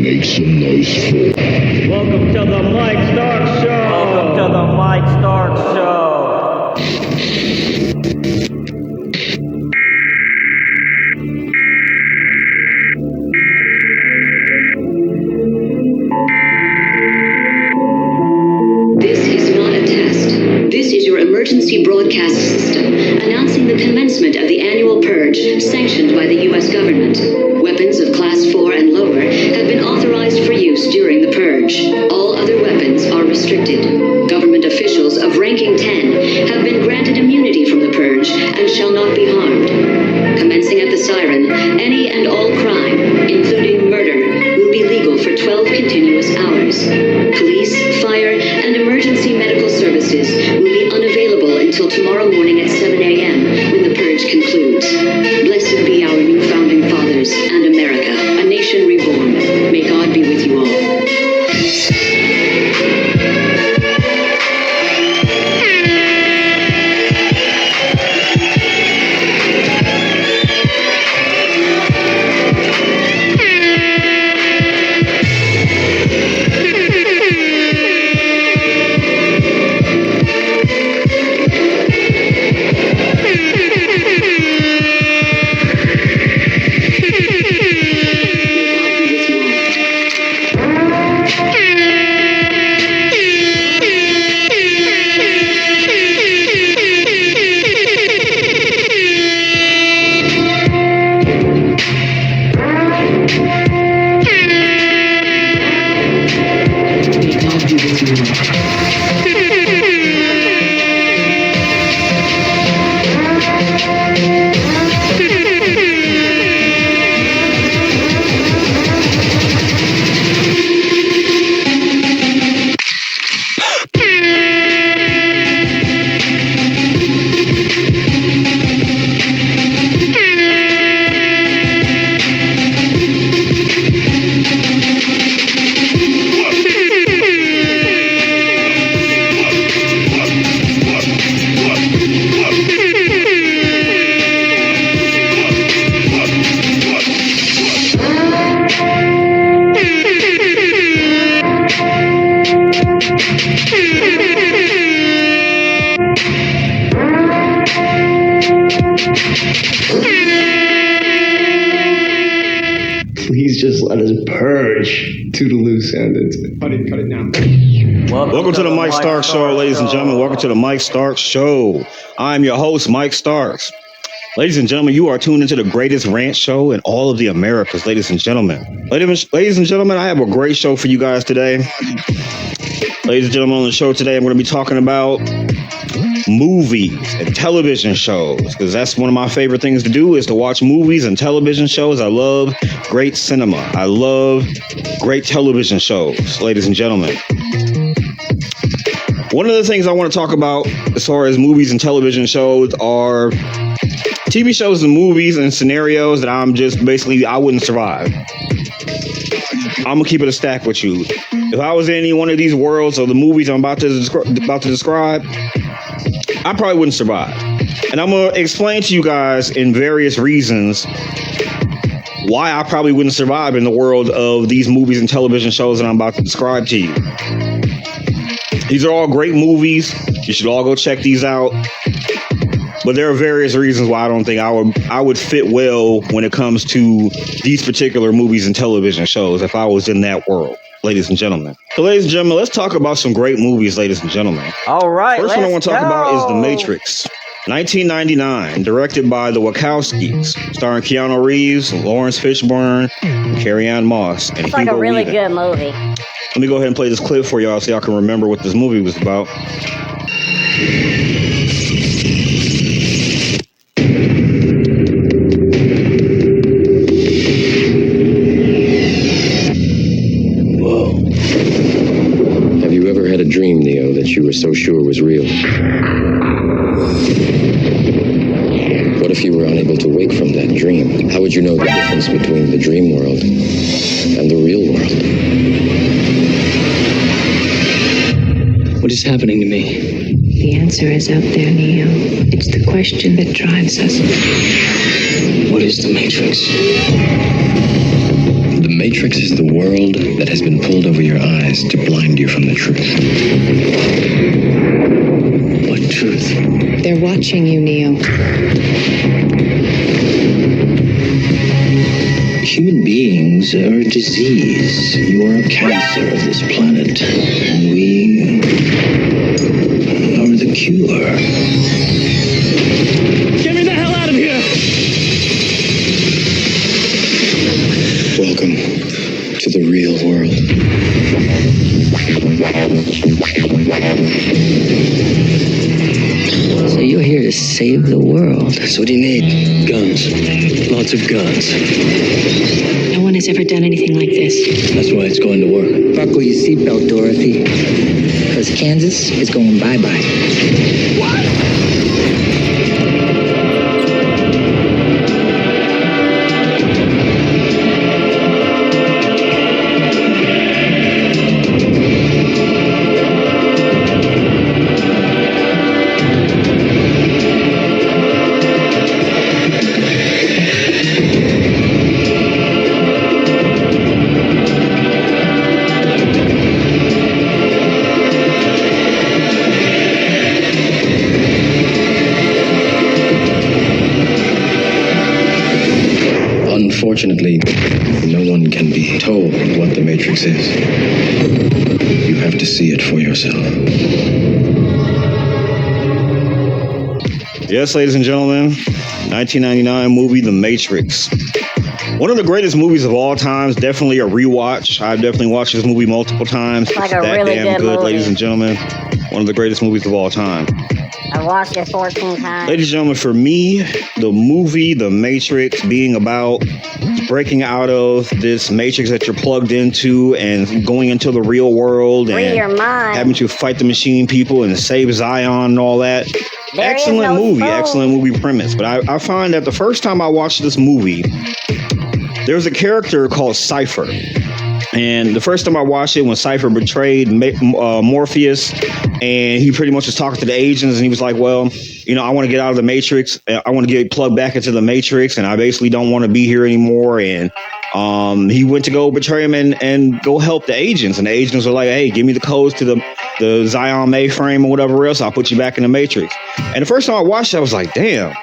Make some noise for. Welcome to the Mike Stark Show. Welcome to the Mike Stark Show. This is not a test. This is your emergency broadcast system announcing the commencement of the annual purge sanctioned by the U.S. government. Weapons of Class 4 and lower have been authorized for use during the purge. All other weapons are restricted. Government officials of ranking 10 have been granted immunity from the purge and shall not be harmed. Commencing at the siren, any and all crime, including murder, will be legal for 12 continuous hours. Police, fire, and emergency medical services will be unavailable until tomorrow morning at 7 a.m. when the purge concludes. Blessed be our new founding fathers and America, a nation reborn. May God be with you all. Please just let us purge. Toodaloo sentence. Cut it now. Welcome to the Mike Stark Show, ladies and gentlemen. Welcome to the Mike Stark Show. I'm your host, Mike Starks. Ladies and gentlemen, you are tuned into the greatest rant show in all of the Americas, ladies and gentlemen. Ladies and gentlemen, I have a great show for you guys today. Ladies and gentlemen, on the show today, I'm going to be talking about movies and television shows, because that's one of my favorite things to do is to watch movies and television shows. I love great cinema. I love great television shows, ladies and gentlemen. One of the things I want to talk about as far as movies and television shows are TV shows and movies and scenarios that I wouldn't survive. I'm gonna keep it a stack with you. If I was in any one of these worlds or the movies I'm about to describe, I probably wouldn't survive. And I'm gonna explain to you guys in various reasons why I probably wouldn't survive in the world of these movies and television shows that I'm about to describe to you. These are all great movies. You should all go check these out. But there are various reasons why I don't think I would fit well when it comes to these particular movies and television shows if I was in that world, ladies and gentlemen. So, ladies and gentlemen, let's talk about some great movies, ladies and gentlemen. All right, First one I want to talk about is The Matrix. 1999, directed by the Wachowskis, starring Keanu Reeves, Lawrence Fishburne, Carrie-Anne Moss, and It's like Hugo a really Weaving. good movie. Let me go ahead and play this clip for y'all so y'all can remember what this movie was about. Have you ever had a dream, Neo, that you were so sure was real? What if you were unable to wake from that dream? How would you know the difference between the dream world and the real world? What is happening to me? The answer is out there, Neo. It's the question that drives us. What is the Matrix? The Matrix is the world that has been pulled over your eyes to blind you from the truth. What truth? They're watching you, Neo. Human beings are a disease. You are a cancer of this planet. And we are the cure. Get me the hell out of here! Welcome to the real world. So you're here to save the world. So what do you need? Guns. Lots of guns. No one has ever done anything like this. That's why it's going to work. Buckle your seatbelt, Dorothy. Because Kansas is going bye-bye. Unfortunately, no one can be told what the Matrix is. You have to see it for yourself. Yes, ladies and gentlemen, 1999 movie The Matrix. One of the greatest movies of all times. Definitely a rewatch. I've definitely watched this movie multiple times. Like It's a that really damn good good, movie. ladies and gentlemen. One of the greatest movies of all time. I watched it 14 times. Ladies and gentlemen, for me, the movie The Matrix being about breaking out of this matrix that you're plugged into and going into the real world Free and your mind. having to fight the machine people and save Zion and all that. There is Excellent no movie, soul. excellent movie premise. But I find that the first time I watched this movie, there was a character called Cypher. And the first time I watched it, when Cypher betrayed Morpheus, and he pretty much was talking to the agents, and he was like, well, you know, I want to get out of the Matrix. I want to get plugged back into the Matrix, and I basically don't want to be here anymore. And he went to go betray him and go help the agents. And the agents were like, hey, give me the codes to the Zion mainframe or whatever else. I'll put you back in the Matrix. And the first time I watched it, I was like, damn.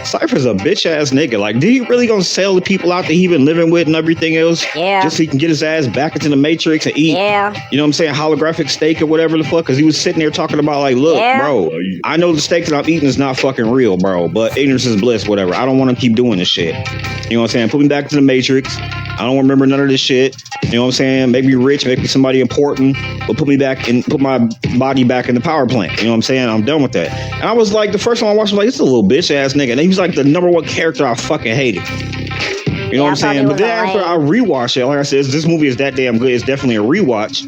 Cypher's a bitch ass nigga. Like, did he really gonna sell the people out that he been living with and everything else? Yeah. Just so he can get his ass back into the Matrix and eat, Yeah. you know what I'm saying, holographic steak or whatever the fuck? Because he was sitting there talking about, like, look, Yeah. bro, I know the steak that I'm eating is not fucking real, bro, but ignorance is bliss, whatever. I don't want to keep doing this shit. You know what I'm saying? Put me back to the Matrix. I don't remember none of this shit. You know what I'm saying? Make me rich, make me somebody important, but put me back and put my body back in the power plant. You know what I'm saying? I'm done with that. And I was like, the first time I watched it, I was like, it's a little bitch ass nigga. And he was like the number one character I fucking hated. You know what I'm I thought saying? he But was then after I rewatched it, like I said, this movie is that damn good. It's definitely a rewatch.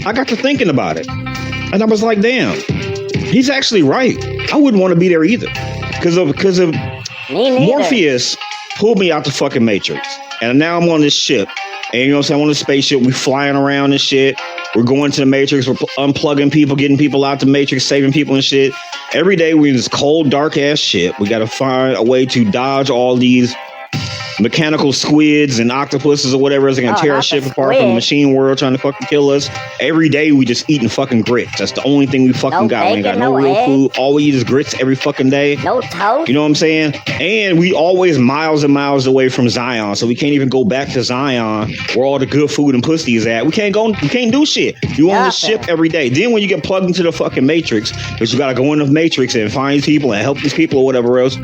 I got to thinking about it. And I was like, damn, he's actually right. I wouldn't want to be there either. Because of Me neither. Morpheus pulled me out the fucking Matrix. And now I'm on this ship. And you know what I'm saying? I'm on the spaceship. We flying around and shit. We're going to the Matrix. We're unplugging people, getting people out the Matrix, saving people and shit. Every day we're in this cold, dark ass shit. We got to find a way to dodge all these mechanical squids and octopuses or whatever is going to tear our not ship the apart from the squid. machine world trying to fucking kill us. Every day we just eating fucking grits. That's the only thing we fucking No got. We ain't got bacon, no no real eggs. food. All we eat is grits every fucking day. No toast. You know what I'm saying? And we always miles and miles away from Zion, so we can't even go back to Zion where all the good food and pussy is at. We can't go. We can't do shit. You on the Nothing. ship every day. Then when you get plugged into the fucking Matrix, because you got to go in the Matrix and find these people and help these people or whatever else,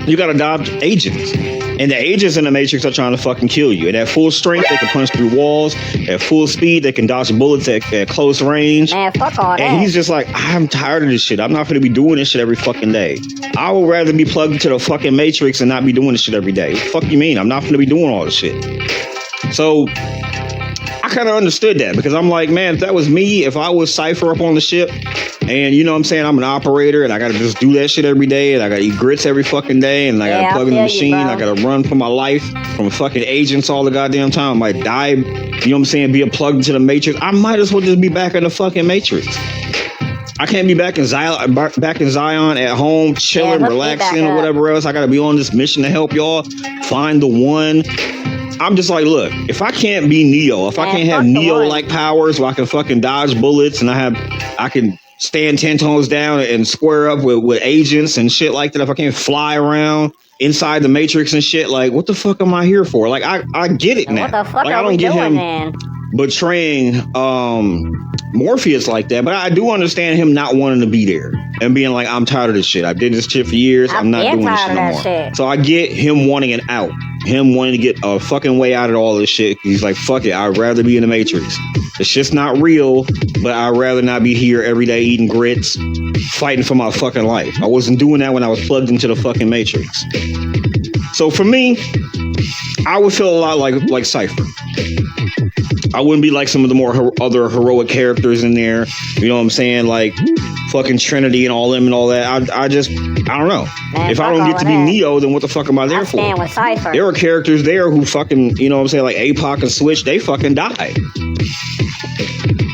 you got to dodge agents. And the agents in the Matrix are trying to fucking kill you. And at full strength, they can punch through walls. At full speed, they can dodge bullets at close range. Man, fuck all that. And he's just like, I'm tired of this shit. I'm not going to be doing this shit every fucking day. I would rather be plugged into the fucking Matrix and not be doing this shit every day. What the fuck you mean? I'm not going to be doing all this shit. So I kind of understood that because I'm like, man, if that was me, if I was Cypher up on the ship and you know what I'm saying, I'm an operator and I got to just do that shit every day and I got to eat grits every fucking day and I got Yeah, to plug I in the feel you, machine. bro. I got to run for my life from fucking agents all the goddamn time. I might die, you know what I'm saying, be plugged into the Matrix. I might as well just be back in the fucking Matrix. I can't be back in Zion at home, chilling, hook me relaxing, back or up. whatever else. I got to be on this mission to help y'all find the one. I'm just like, look, if I can't be Neo, if I Man, can't have fuck the Neo-like powers where I can fucking dodge bullets and I can stand 10 toes down and square up with agents and shit like that, if I can't fly around inside the Matrix and shit, like, what the fuck am I here for? Like, I get it And now. what the fuck Like, I are don't we get doing him then? betraying Morpheus like that, but I do understand him not wanting to be there and being like, I'm tired of this shit. I did this shit for years. I'm not been doing this tired shit of no that more. shit. So I get him wanting an out, him wanting to get a fucking way out of all this shit. He's like, fuck it, I'd rather be in the Matrix. The shit's not real, but I'd rather not be here every day eating grits, fighting for my fucking life. I wasn't doing that when I was plugged into the fucking Matrix. So for me, I would feel a lot like Cypher. I wouldn't be like some of the more other heroic characters in there. You know what I'm saying? Like fucking Trinity and all them and all that. I don't know. Man, if I fuck don't all get to of be that. Neo, then what the fuck am I there I for? stand with Cypher. There are characters there who fucking, you know what I'm saying, like APOC and Switch, they fucking died.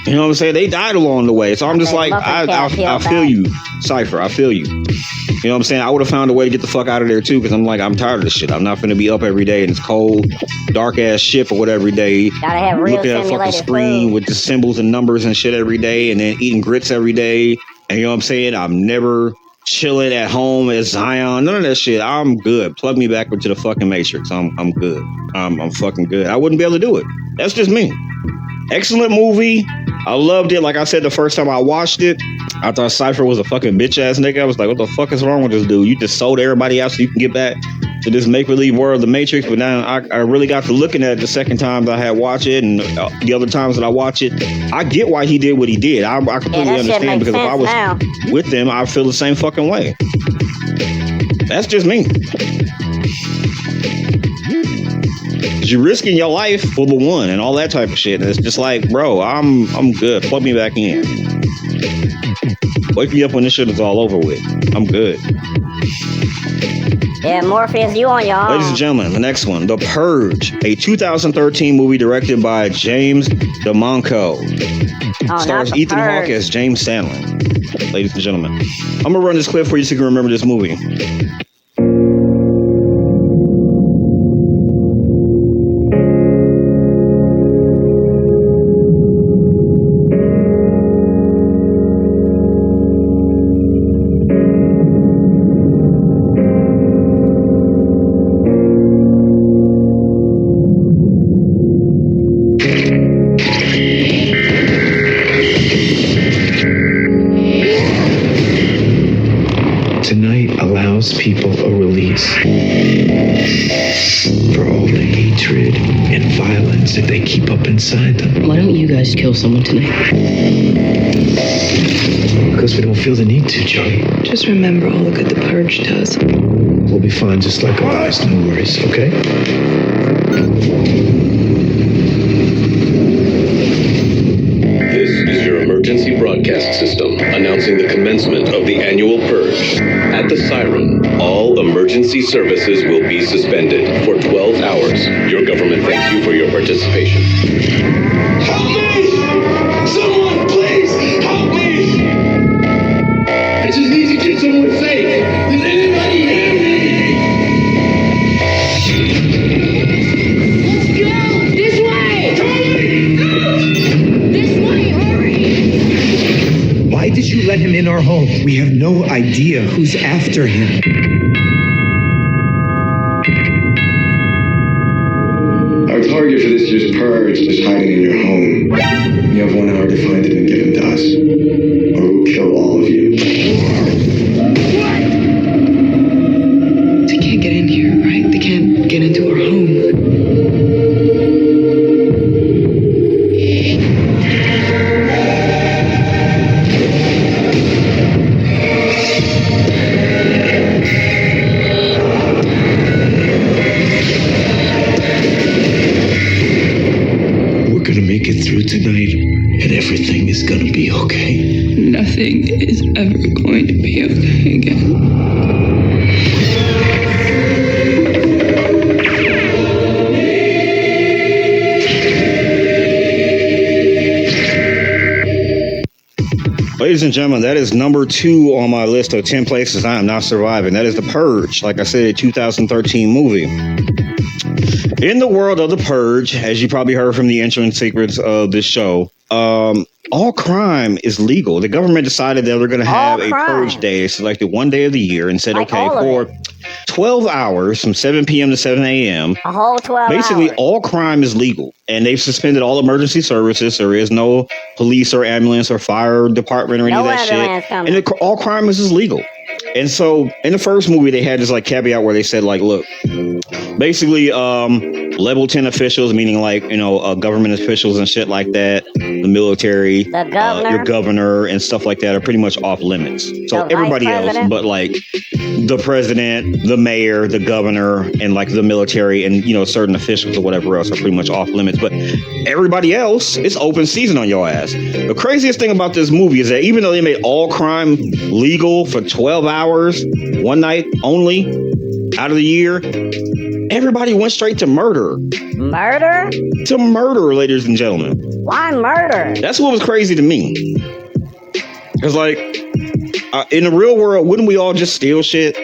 You know what I'm saying? They died along the way. So I'm just like, I feel you, Cypher. I feel you. You know what I'm saying? I would have found a way to get the fuck out of there too, because I'm like, I'm tired of this shit. I'm not finna be up every day and it's cold, dark ass shit or whatever every day. Gotta have real Looking at a fucking simulated screen food. with the symbols and numbers and shit every day, and then eating grits every day. And you know what I'm saying? I'm never chilling at home at Zion. None of that shit. I'm good. Plug me back into the fucking Matrix. I'm good. I'm fucking good. I wouldn't be able to do it. That's just me. Excellent movie. I loved it. Like I said, the first time I watched it, I thought Cypher was a fucking bitch ass nigga. I was like, what the fuck is wrong with this dude? You just sold everybody out so you can get back to this make believe world of the Matrix. But now I really got to looking at it the second time that I had watched it, and the other times that I watch it, I get why he did what he did. I completely that shit understand, makes because if I sense was now. with them, I feel the same fucking way. That's just me. You're risking your life for the one and all that type of shit. And it's just like, bro, I'm good. Plug me back in. Wake me up when this shit is all over with. I'm good. Yeah, Morpheus, you on your own. Ladies and gentlemen, the next one, The Purge, a 2013 movie directed by James DeMonaco. not Stars The Ethan Hawke Purge. as James Sandlin. Ladies and gentlemen, I'm gonna run this clip for you so you can remember this movie. Tonight allows people a release for all the hatred and violence that they keep up inside them. Why don't you guys kill someone tonight? Because we don't feel the need to, Joey. Just remember all the good the purge does. We'll be fine just like always, no worries, okay? This is your emergency broadcast system announcing the commencement of the annual purge. At the siren, all emergency services will be suspended for 12 hours. Your government thanks you for your participation. Help me! Someone, please, help me! I just need to get someone safe. Does anybody hear me? Let's go! This way! This way, hurry! Why did you let him in our home? We have no idea who's after him. Our target for this year's purge is hiding in your home. You have 1 hour to find it and give him to us, or we'll kill all of you. They can't get in here, right? They can't get into our home. We're gonna make it through tonight, and everything is gonna be okay. Nothing is ever going to be okay again. Ladies and gentlemen, that is number 2 on my list of 10 places I am not surviving. That is The Purge, like I said, a 2013 movie. In the world of The Purge, as you probably heard from the intro and secrets of this show, all crime is legal. The government decided that they're going to have a purge day. They selected one day of the year and said, okay, for 12 hours from 7 p.m. to 7 a.m., a whole 12 basically hours. all crime is legal. And they've suspended all emergency services. There is no police or ambulance or fire department or any of that shit. And all crime is legal. And so in the first movie, they had this like caveat where they said, like, look, basically level 10 officials, meaning like, you know, government officials and shit like that, the military, the governor. Your governor and stuff like that are pretty much off limits. So The everybody vice else, president. but like the president, the mayor, the governor, and like the military and, you know, certain officials or whatever else are pretty much off limits. But everybody else, it's open season on your ass. The craziest thing about this movie is that even though they made all crime legal for 12 hours, one night only out of the year, everybody went straight to murder. Murder? To murder, ladies and gentlemen. Why murder? That's what was crazy to me. Because, like, in the real world, wouldn't we all just steal shit?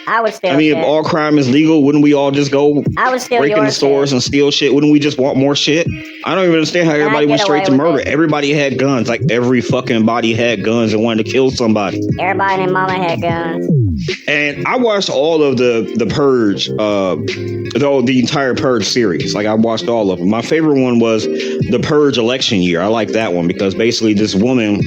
I would steal I mean, shit. if all crime is legal, wouldn't we all just go I would steal break into your stores shit. and steal shit? Wouldn't we just want more shit? I don't even understand how everybody went straight to murder. Everybody had guns. Like, every fucking body had guns and wanted to kill somebody. Everybody and mama had guns. And I watched all of the Purge, the entire Purge series. Like, I watched all of them. My favorite one was the Purge election year. I like that one because basically this woman,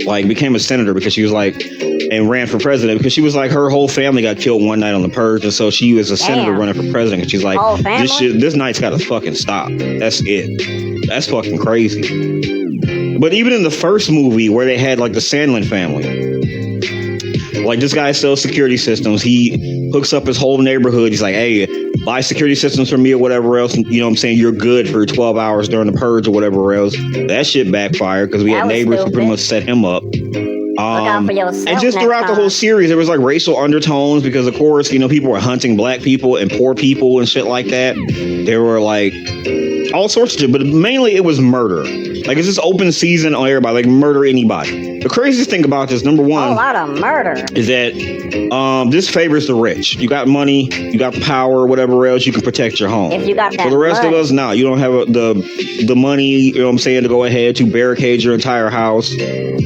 like, became a senator because she was like, and ran for president because she was like, her whole family got killed one night on the Purge, and so she was a senator running for president. And she's like, this night's got to fucking stop. That's it. That's fucking crazy. But even in the first movie where they had like the Sandlin family, like this guy sells security systems. He hooks up his whole neighborhood. He's like, hey, buy security systems from me or whatever else. You know what I'm saying? You're good for 12 hours during the Purge or whatever else. That shit backfired because we had neighbors who pretty much set him up. Look out for yourself. And just throughout the whole series, there was like racial undertones because, of course, you know, people were hunting black people and poor people and shit like that. There were like all sorts of shit, but mainly it was murder. Like, it's just open season on everybody, like murder anybody. The craziest thing about this, number one, a lot of murder, is that this favors the rich. You got money, you got power, whatever else, you can protect your home. If you got that For the rest money. of us, no, you don't have the money, you know what I'm saying, to go ahead to barricade your entire house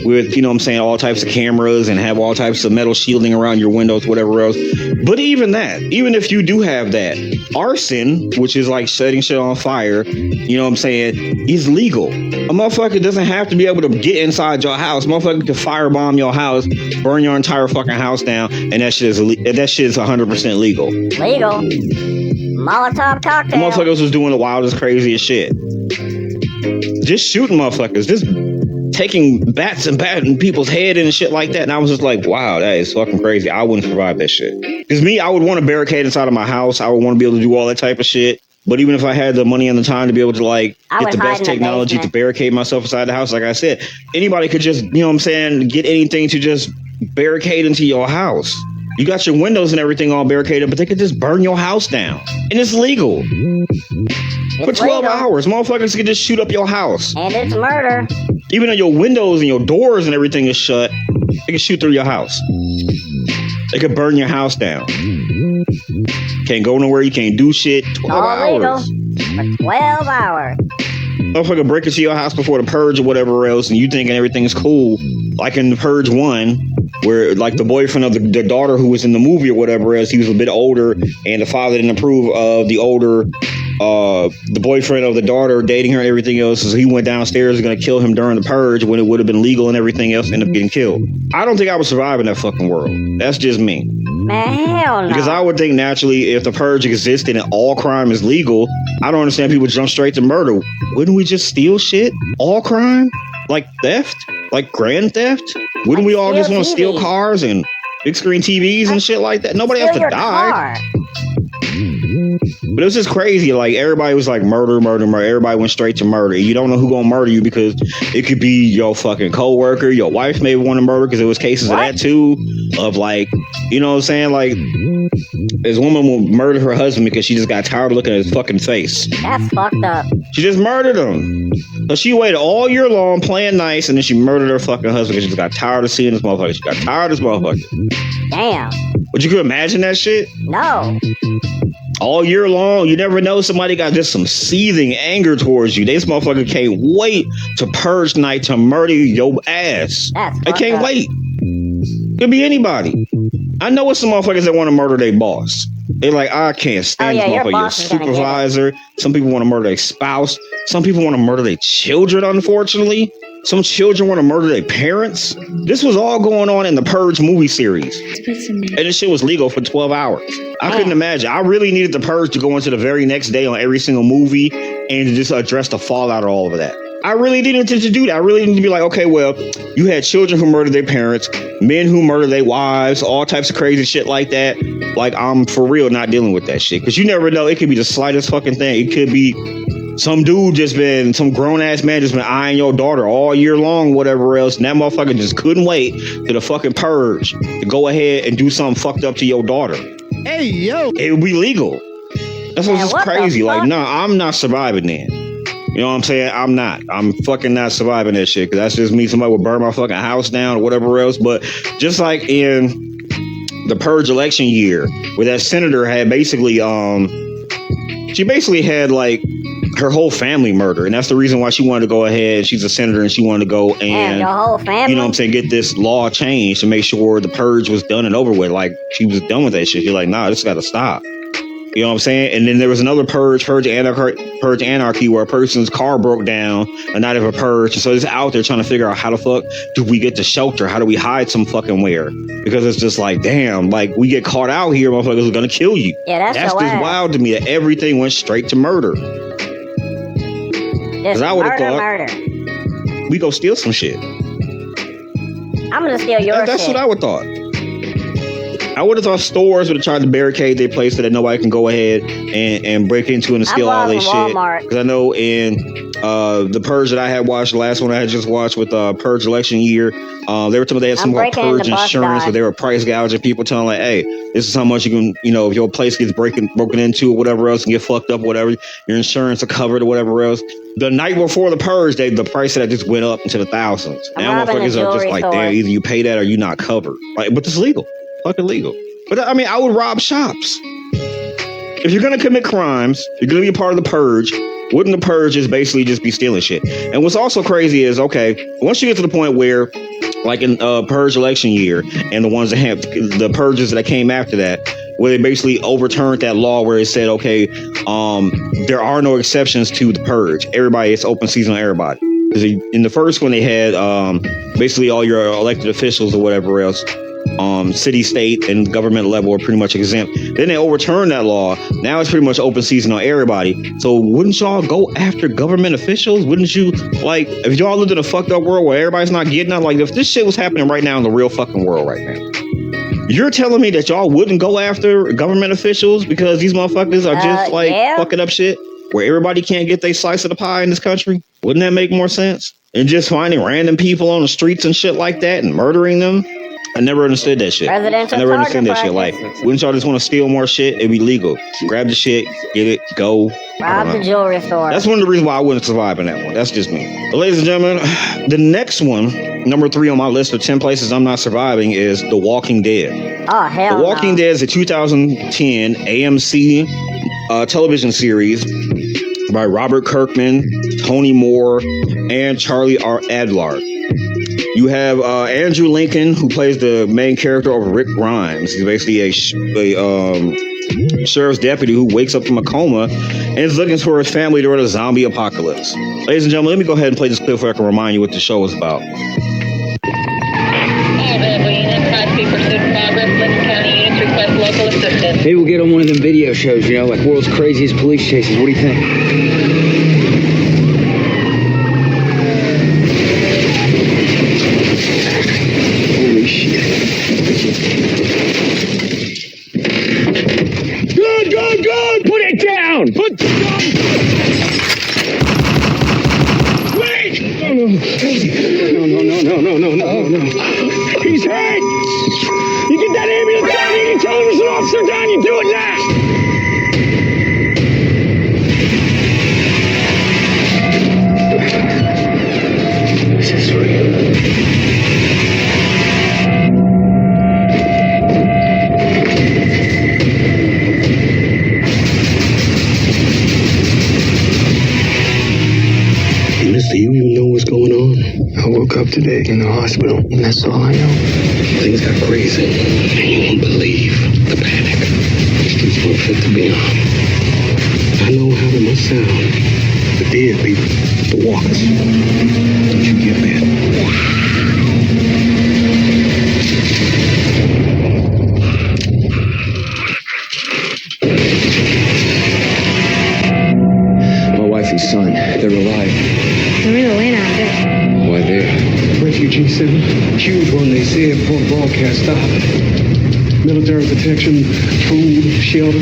with, you know what I'm saying, all types of cameras and have all types of metal shielding around your windows, whatever else. But even that, even if you do have that, arson, which is like setting shit on fire, you know what I'm saying, is legal. A motherfucker doesn't have to be able to get inside your house. A motherfucker can firebomb your house, burn your entire fucking house down, and that shit is 100% legal. Legal. Molotov The cocktail. motherfuckers was doing the wildest, craziest shit. Just shooting motherfuckers, just taking bats and batting people's head and shit like that. And I was just like, wow, that is fucking crazy. I wouldn't survive that shit. Because me, I would want to barricade inside of my house. I would want to be able to do all that type of shit. But even if I had the money and the time to be able to like get the best technology to barricade myself inside the house, like I said, anybody could just, you know what I'm saying, get anything to just barricade into your house. You got your windows and everything all barricaded, but they could just burn your house down. And it's legal. For 12 hours, motherfuckers could just shoot up your house. And it's murder. Even though your windows and your doors and everything is shut, they can shoot through your house. They could burn your house down. Can't go nowhere, you can't do shit. 12 hours. For 12 hours. Motherfucker break into your house before the Purge or whatever else, and you thinking everything is cool. Like in the Purge 1, where like the boyfriend of the daughter who was in the movie or whatever else, he was a bit older, and the father didn't approve of the older, the boyfriend of the daughter dating her and everything else, so he went downstairs and gonna kill him during the Purge when it would have been legal and everything else, ended up getting killed. I don't think I would survive in that fucking world. That's just me. Man, hell no. Because I would think naturally, if the Purge existed and all crime is legal, I don't understand people jump straight to murder. Wouldn't we just steal shit? All crime? Like theft? Like grand theft? Wouldn't we all just want to steal cars and big screen TVs and shit like that? Nobody has to die. But it was just crazy. Like, everybody was like, murder, murder, murder. Everybody went straight to murder. You don't know who gonna murder you because it could be your fucking coworker. Your wife may want to murder because there was cases of that too. Of like, you know what I'm saying? Like, this woman will murder her husband because she just got tired of looking at his fucking face. That's fucked up. She just murdered him. So she waited all year long playing nice, and then she murdered her fucking husband because she just got tired of seeing this motherfucker. She got tired of this motherfucker. Damn. But you could imagine that shit? No. all year long. You never know, somebody got just some seething anger towards you. This motherfucker can't wait to purge night to murder your ass. I can't wait. Could be anybody. I know it's some motherfuckers that want to murder their boss. They're like, I can't stand this motherfucker, your supervisor. Some people want to murder their spouse. Some people want to murder their children, unfortunately. Some children want to murder their parents. This was all going on in the Purge movie series. And this shit was legal for 12 hours. I couldn't imagine. I really needed the Purge to go into the very next day on every single movie and to just address the fallout of all of that. I really needed to do that. I really needed to be like, okay, well, you had children who murdered their parents, men who murdered their wives, all types of crazy shit like that. Like, I'm for real not dealing with that shit. Because you never know. It could be the slightest fucking thing. It could be some dude some grown-ass man just been eyeing your daughter all year long, whatever else. And that motherfucker just couldn't wait to the fucking Purge to go ahead and do something fucked up to your daughter. Hey, yo. It would be legal. That's what's crazy. Like, nah, I'm not surviving then. You know what I'm saying? I'm not. I'm fucking not surviving that shit. Because that's just me. Somebody would burn my fucking house down or whatever else. But just like in the Purge election year, where that senator had basically, she basically had like her whole family murdered. And that's the reason why she wanted to go ahead. She's a senator and she wanted to go and, your whole family? You know what I'm saying, get this law changed to make sure the Purge was done and over with. Like, she was done with that shit. She's like, nah, this got to stop. You know what I'm saying? And then there was another Purge Anarchy, where a person's car broke down a night of a Purge. So it's out there trying to figure out how the fuck do we get to shelter? How do we hide some fucking where? Because it's just like, damn, like, we get caught out here, motherfuckers are gonna kill you. Yeah, that's just wild to me that everything went straight to murder. Because I would have thought we go steal some shit. I'm gonna steal your shit. That's what I would have thought. I would have thought stores would have tried to barricade their place so that nobody can go ahead and break into and steal all their shit. Because I know in the Purge that I had watched, the last one I had just watched with Purge election year, they were telling me they had some more Purge insurance, so they were price gouging people, telling like, hey, this is how much you can, you know, if your place gets broken into or whatever else and get fucked up, whatever, your insurance are covered or whatever else. The night before the Purge, the price of that just went up into the thousands. Now motherfuckers are just like, damn, either you pay that or you're not covered. Like, but it's legal. Fucking legal. But I mean, I would rob shops. If you're gonna commit crimes, you're gonna be a part of the Purge. Wouldn't the Purge just basically just be stealing shit? And what's also crazy is, okay, once you get to the point where, like in Purge election year, and the ones that have the purges that came after that, where they basically overturned that law where it said, okay, there are no exceptions to the Purge. Everybody, it's open season on everybody. Because in the first one, they had basically all your elected officials or whatever else, city, state, and government level are pretty much exempt. Then they overturned that law. Now it's pretty much open season on everybody. So wouldn't y'all go after government officials? Wouldn't you, like, if y'all lived in a fucked up world where everybody's not getting out, like if this shit was happening right now in the real fucking world right now, you're telling me that y'all wouldn't go after government officials because these motherfuckers are just fucking up shit where everybody can't get their slice of the pie in this country? Wouldn't that make more sense? And just finding random people on the streets and shit like that and murdering them? I never understood that shit. I never understood that shit. Like, wouldn't y'all just want to steal more shit? It'd be legal. Grab the shit, get it, go. Rob the jewelry store. That's one of the reasons why I wouldn't survive in that one. That's just me. But ladies and gentlemen, the next one, number 3 on my list of 10 places I'm not surviving, is The Walking Dead. Oh, hell The Walking Dead is a 2010 AMC television series by Robert Kirkman, Tony Moore, and Charlie R. Adlard. You have Andrew Lincoln, who plays the main character of Rick Grimes. He's basically a sheriff's deputy who wakes up from a coma and is looking for his family during a zombie apocalypse. Ladies and gentlemen, let me go ahead and play this clip so I can remind you what the show is about. Maybe we'll get on one of them video shows, you know, like World's Craziest Police Chases. What do you think? Good! Put it down! Put the gun! Wait! No. He's hurt! You get that ambulance down here, you tell him there's an officer down, you do it now! This is real. Do you even know what's going on? I woke up today in the hospital, and that's all I know. Things got crazy, and you won't believe the panic. The streets weren't fit to be on. I know how they must sound. The dead people, the walkers. Don't you get that? My wife and son, they're alive. They're in Atlanta, I bet. Why there? Refugee center. Huge one, they said, before the broadcast stopped. Military protection, food, shelter.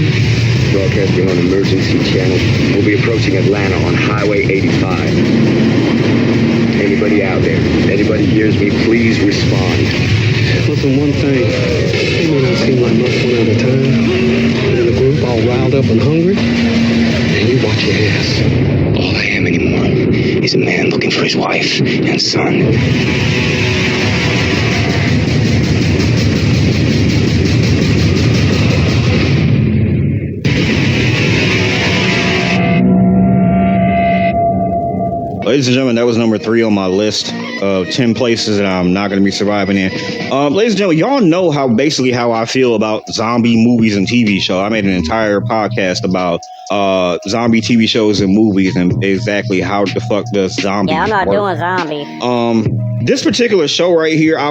Broadcasting on emergency channel. We'll be approaching Atlanta on Highway 85. Anybody out there? Anybody hears me, please respond. Listen, one thing. They may not seem like much one at a time. In the group, all riled up and hungry. And you watch your ass. All I am anymore is a man looking for his wife and son. Ladies and gentlemen, that was number 3 on my list of 10 places that I'm not going to be surviving in. Ladies and gentlemen, y'all know how I feel about zombie movies and TV shows. I made an entire podcast about zombie TV shows and movies and exactly how the fuck does zombie Yeah, I'm not work. doing zombie. This particular show right here, I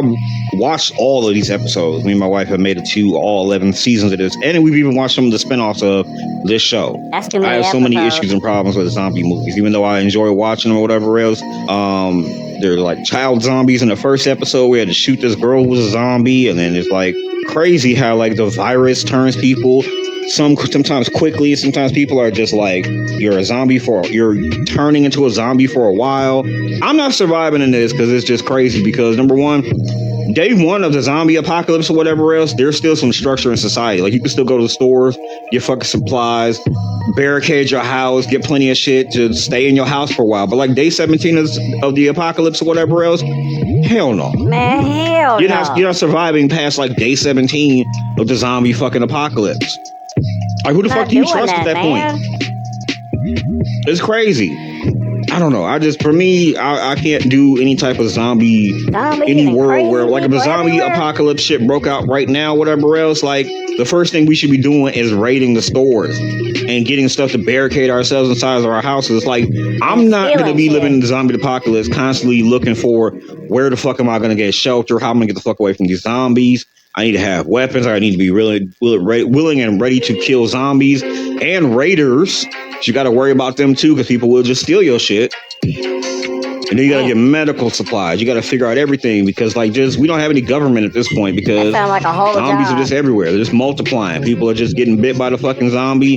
watched all of these episodes. Me and my wife have made it to all 11 seasons of this, and we've even watched some of the spinoffs of this show. That's too many I have so many episodes. issues and problems with zombie movies, even though I enjoy watching them or whatever else. They're like child zombies in the first episode. We had to shoot this girl who was a zombie, and then it's like crazy how like the virus turns people. Sometimes quickly, sometimes people are just like, you're turning into a zombie for a while. I'm not surviving in this because it's just crazy because number one, day one of the zombie apocalypse or whatever else, there's still some structure in society. Like you can still go to the stores, get fucking supplies, barricade your house, get plenty of shit to stay in your house for a while. But like day 17 of the apocalypse or whatever else, hell no. Man, hell You're no. not surviving past like day 17 of the zombie fucking apocalypse. Like, who the fuck do you trust at that point? It's crazy. I don't know. For me, I can't do any type of zombie any world where, like, if a zombie apocalypse shit broke out right now, whatever else, like, the first thing we should be doing is raiding the stores and getting stuff to barricade ourselves inside of our houses. Like, I'm not going to be living in the zombie apocalypse constantly looking for where the fuck am I going to get shelter? How am I going to get the fuck away from these zombies? I need to have weapons. I need to be really willing and ready to kill zombies and raiders. You got to worry about them too, because people will just steal your shit. And then you got to get medical supplies. You got to figure out everything because, like, we don't have any government at this point because That sounds like a whole zombies job. are just everywhere. They're just multiplying. People are just getting bit by the fucking zombie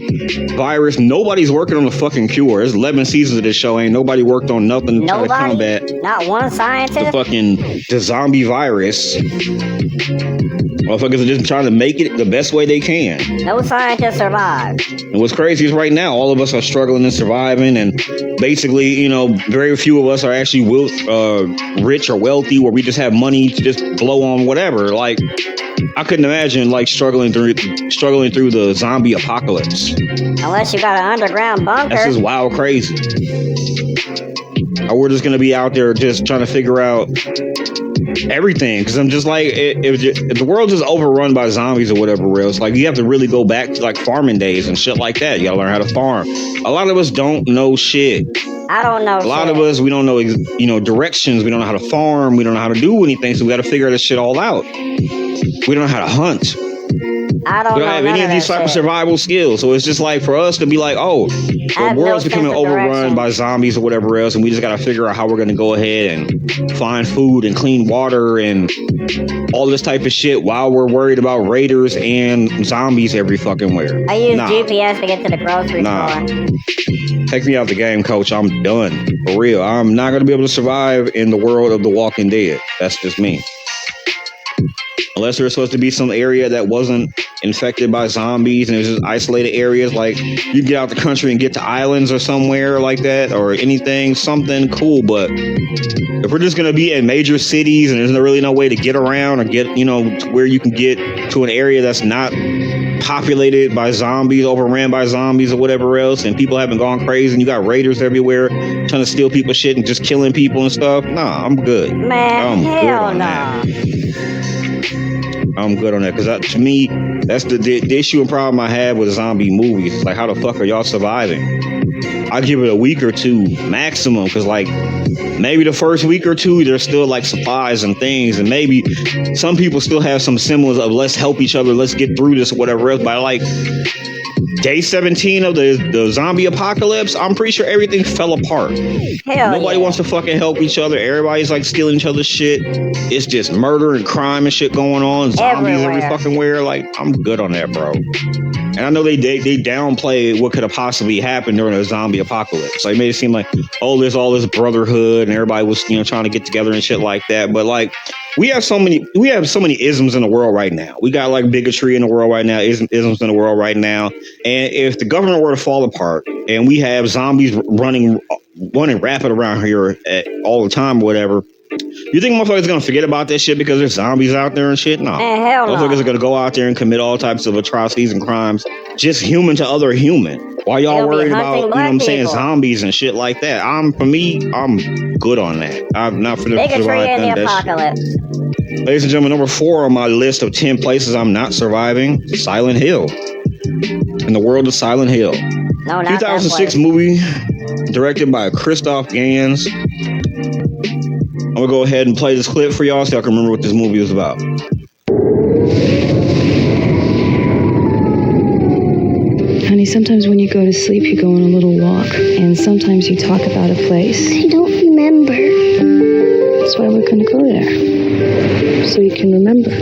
virus. Nobody's working on the fucking cure. There's 11 seasons of this show. Ain't nobody worked on nothing to try to combat Not one the scientist? the zombie virus. Motherfuckers are just trying to make it the best way they can. No scientist survived. And what's crazy is right now, all of us are struggling and surviving. And basically, very few of us are actually rich or wealthy where we just have money to just blow on whatever. Like, I couldn't imagine, like, struggling through the zombie apocalypse. Unless you got an underground bunker. That's just wild crazy. Or we're just going to be out there just trying to figure out everything, because I'm just like, if the world is overrun by zombies or whatever else, like, you have to really go back to like farming days and shit like that. You gotta learn how to farm. A lot of us don't know shit. I don't know. A lot of us, we don't know directions. We don't know how to farm. We don't know how to do anything. So we got to figure this shit all out. We don't know how to hunt. I don't We don't have any of these type of survival skills. So it's just like for us to be like, oh, the world's becoming overrun by zombies or whatever else, and we just got to figure out how we're going to go ahead and find food and clean water and all this type of shit while we're worried about raiders and zombies every fucking where. I use GPS to get to the grocery store. Take me out the game, coach. I'm done. For real. I'm not going to be able to survive in the world of The Walking Dead. That's just me. Unless there's supposed to be some area that wasn't infected by zombies and it was just isolated areas, like you get out the country and get to islands or somewhere like that or anything, something cool. But if we're just going to be in major cities and there's really no way to get around or get, to where you can get to an area that's not populated by zombies, overran by zombies or whatever else, and people haven't gone crazy and you got raiders everywhere trying to steal people's shit and just killing people and stuff, nah, I'm good. Man, hell no. I'm good on that, because to me, that's the issue and problem I have with zombie movies. It's like, how the fuck are y'all surviving? I give it a week or two maximum, because like maybe the first week or two there's still like supplies and things, and maybe some people still have some semblance of let's help each other, let's get through this or whatever else. But like day 17 of the zombie apocalypse, I'm pretty sure everything fell apart. Nobody wants to fucking help each other. Everybody's like stealing each other's shit. It's just murder and crime and shit going on. Zombies every fucking where. Like, I'm good on that, bro. And I know they downplay what could have possibly happened during a zombie apocalypse. Like, made it seem like, oh, there's all this brotherhood and everybody was, trying to get together and shit like that. But like, we have so many isms in the world right now. We got like bigotry in the world right now, isms in the world right now. And if the government were to fall apart and we have zombies running rapid around here all the time or whatever, you think motherfuckers gonna forget about that shit because there's zombies out there and shit? No. Hell no. Motherfuckers are gonna go out there and commit all types of atrocities and crimes, just human to other human. Why y'all worried about, zombies and shit like that? For me, I'm good on that. I'm not for the bigotry in the apocalypse. Ladies and gentlemen, number 4 on my list of 10 places I'm not surviving, Silent Hill. In the world of Silent Hill. No, not 2006 movie directed by Christoph Gans. I'm gonna go ahead and play this clip for y'all so y'all can remember what this movie was about. Honey, sometimes when you go to sleep, you go on a little walk, and sometimes you talk about a place. I don't remember. That's why we're gonna go there, so you can remember.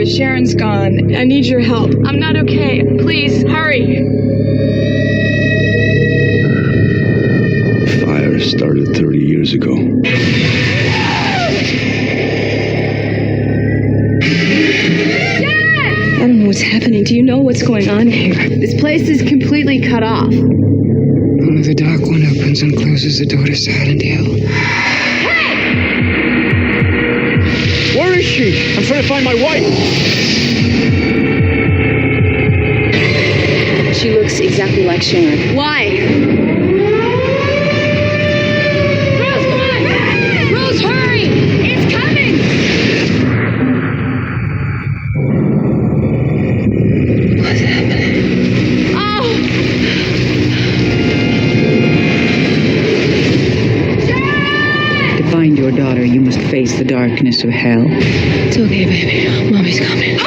Sharon's gone. I need your help. I'm not okay. Please, hurry. Fire started 30 years ago. I don't know what's happening. Do you know what's going on here? This place is completely cut off. Only the Dark One opens and closes the door to Silent Hill. Where is she? I'm trying to find my wife. She looks exactly like Sharon. Why? Rose, come on! Rose, hurry! It's coming! What's happening? Oh! To find your daughter, you must face the darkness of hell. It's okay, baby. Mommy's coming.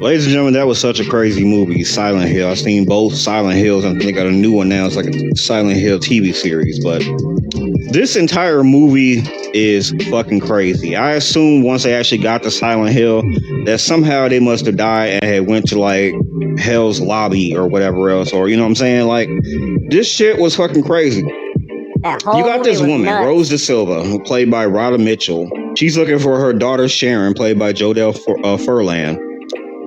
Ladies and gentlemen, that was such a crazy movie, Silent Hill. I've seen both Silent Hills. I think they got a new one now. It's like a Silent Hill TV series. But this entire movie is fucking crazy. I assume once they actually got to Silent Hill, that somehow they must have died and had went to like Hell's Lobby or whatever else. Or, you know what I'm saying? Like, this shit was fucking crazy. You got this woman, Rose Da Silva, who played by Rhoda Mitchell. She's looking for her daughter, Sharon, played by Jodelle Furlan.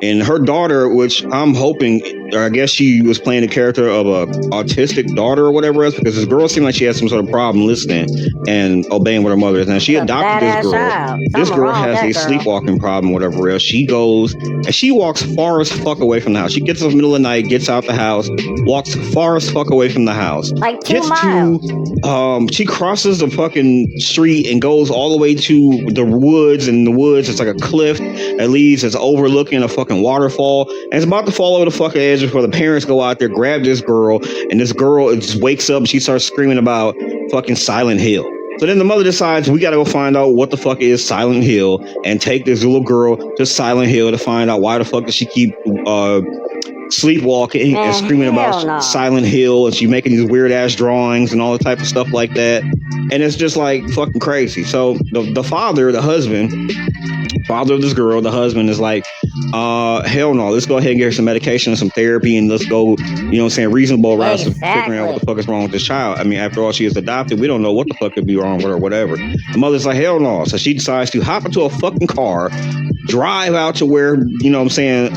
And her daughter, which I'm hoping I guess she was playing the character of a autistic daughter or whatever else, because this girl seemed like she had some sort of problem listening and obeying what her mother is. Now she adopted this girl. This girl has a sleepwalking problem, whatever else. She goes and she walks far as fuck away from the house. She gets up in the middle of the night, gets out the house, walks far as fuck away from the house. Like 2 miles. She crosses the fucking street and goes all the way to the woods. And in the woods, it's like a cliff that leads, it's overlooking a fucking waterfall. And it's about to fall over the fucking edge before the parents go out there, grab this girl. And this girl just wakes up and she starts screaming about fucking Silent Hill. So then the mother decides we gotta go find out what the fuck is Silent Hill and take this little girl to Silent Hill to find out why the fuck does she keep sleepwalking and screaming about Silent Hill, and she making these weird ass drawings and all the type of stuff like that. And it's just like fucking crazy. So the father, the husband, father of this girl, the husband is like, hell no, let's go ahead and get her some medication and some therapy, and let's go, you know what I'm saying, reasonable routes of figuring out what the fuck is wrong with this child. I mean, after all, she is adopted. We don't know what the fuck could be wrong with her or whatever. The mother's like, hell no. So she decides to hop into a fucking car, drive out to where, you know what I'm saying,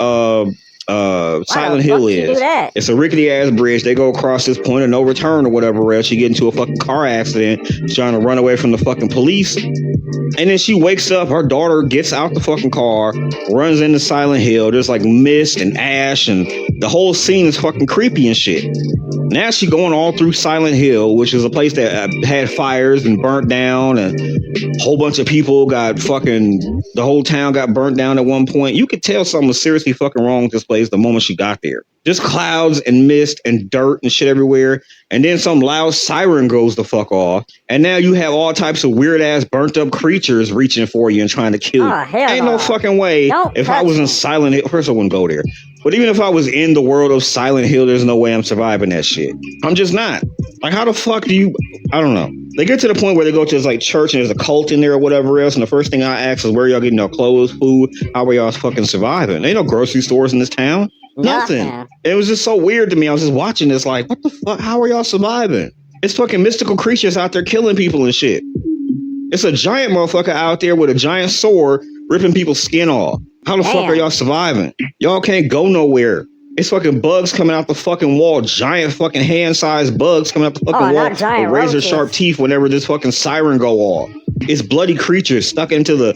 Silent Hill is. It's a rickety ass bridge. They go across this point of no return or whatever else. She get into a fucking car accident. She's trying to run away from the fucking police. And then she wakes up. Her daughter gets out the fucking car, runs into Silent Hill. There's like mist and ash, and the whole scene is fucking creepy and shit. Now she going all through Silent Hill, which is a place that had fires and burnt down, and a whole bunch of people got fucking, the whole town got burnt down at one point. You could tell something was seriously fucking wrong with this place the moment she got there. Just clouds and mist and dirt and shit everywhere. And then some loud siren goes the fuck off. And now you have all types of weird ass burnt up creatures reaching for you and trying to kill you. Ain't no fucking way. If I was in Silent Hill, first I wouldn't go there. But even if I was in the world of Silent Hill, there's no way I'm surviving that shit. I'm just not. Like, how the fuck do you, I don't know. They get to the point where they go to this like church and there's a cult in there or whatever else. And the first thing I ask is, where y'all getting your clothes, food? How are y'all fucking surviving? There ain't no grocery stores in this town. Nothing. It was just so weird to me. I was just watching this like, what the fuck? How are y'all surviving? It's fucking mystical creatures out there killing people and shit. It's a giant motherfucker out there with a giant sword ripping people's skin off. How the fuck are y'all surviving? Y'all can't go nowhere. It's fucking bugs coming out the fucking wall. Giant fucking hand-sized bugs coming out the fucking wall with razor-sharp teeth whenever this fucking siren go off. It's bloody creatures stuck into the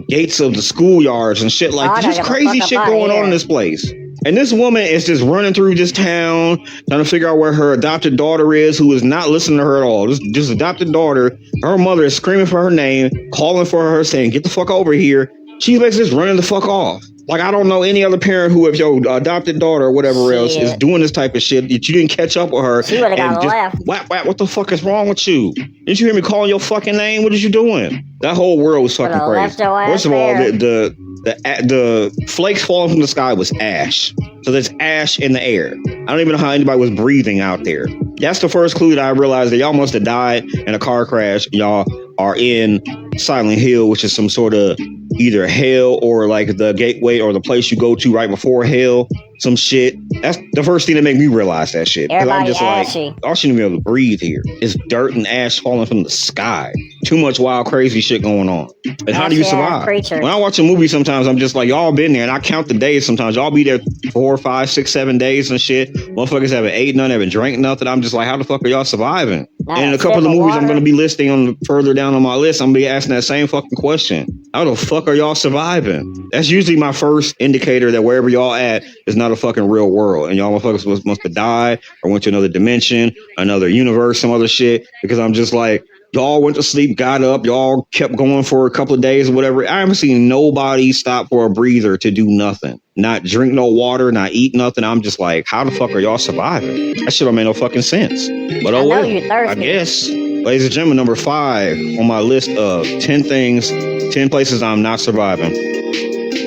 gates of the schoolyards and shit like that. Just crazy shit going on in this place. And this woman is just running through this town trying to figure out where her adopted daughter is, who is not listening to her at all. This adopted daughter, her mother is screaming for her name, calling for her, saying, get the fuck over here. She's basically just running the fuck off. Like, I don't know any other parent who, if your adopted daughter or whatever else is doing this type of shit, that you didn't catch up with her. She would have got left. Whap, what the fuck is wrong with you? Didn't you hear me calling your fucking name? What is you doing? That whole world was fucking crazy. First of all, the flakes falling from the sky was ash. So there's ash in the air. I don't even know how anybody was breathing out there. That's the first clue that I realized that y'all must have died in a car crash. Y'all are in Silent Hill, which is some sort of either hell or like the gateway or the place you go to right before hell. Some shit. That's the first thing that made me realize that shit. Because I'm just ashy. Like, I shouldn't be able to breathe here. It's dirt and ash falling from the sky. Too much wild, crazy shit going on. And how do you survive? When I watch a movie, sometimes I'm just like, y'all been there, and I count the days. Sometimes y'all be there 4, 5, 6, 7 days and shit. Motherfuckers haven't ate none, haven't drank nothing. I'm just like, how the fuck are y'all surviving? And in a couple of the movies I'm going to be listing on further down on my list, I'm going to be asking that same fucking question. How the fuck are y'all surviving? That's usually my first indicator that wherever y'all at is not a fucking real world, and y'all motherfuckers must have died or went to another dimension, another universe, some other shit. Because I'm just like, y'all went to sleep, got up, y'all kept going for a couple of days or whatever. I haven't seen nobody stop for a breather to do nothing, not drink no water, not eat nothing. I'm just like, how the fuck are y'all surviving? That shit don't make no fucking sense. But oh well, I guess. Ladies and gentlemen, number 5 on my list of 10 things, 10 places I'm not surviving.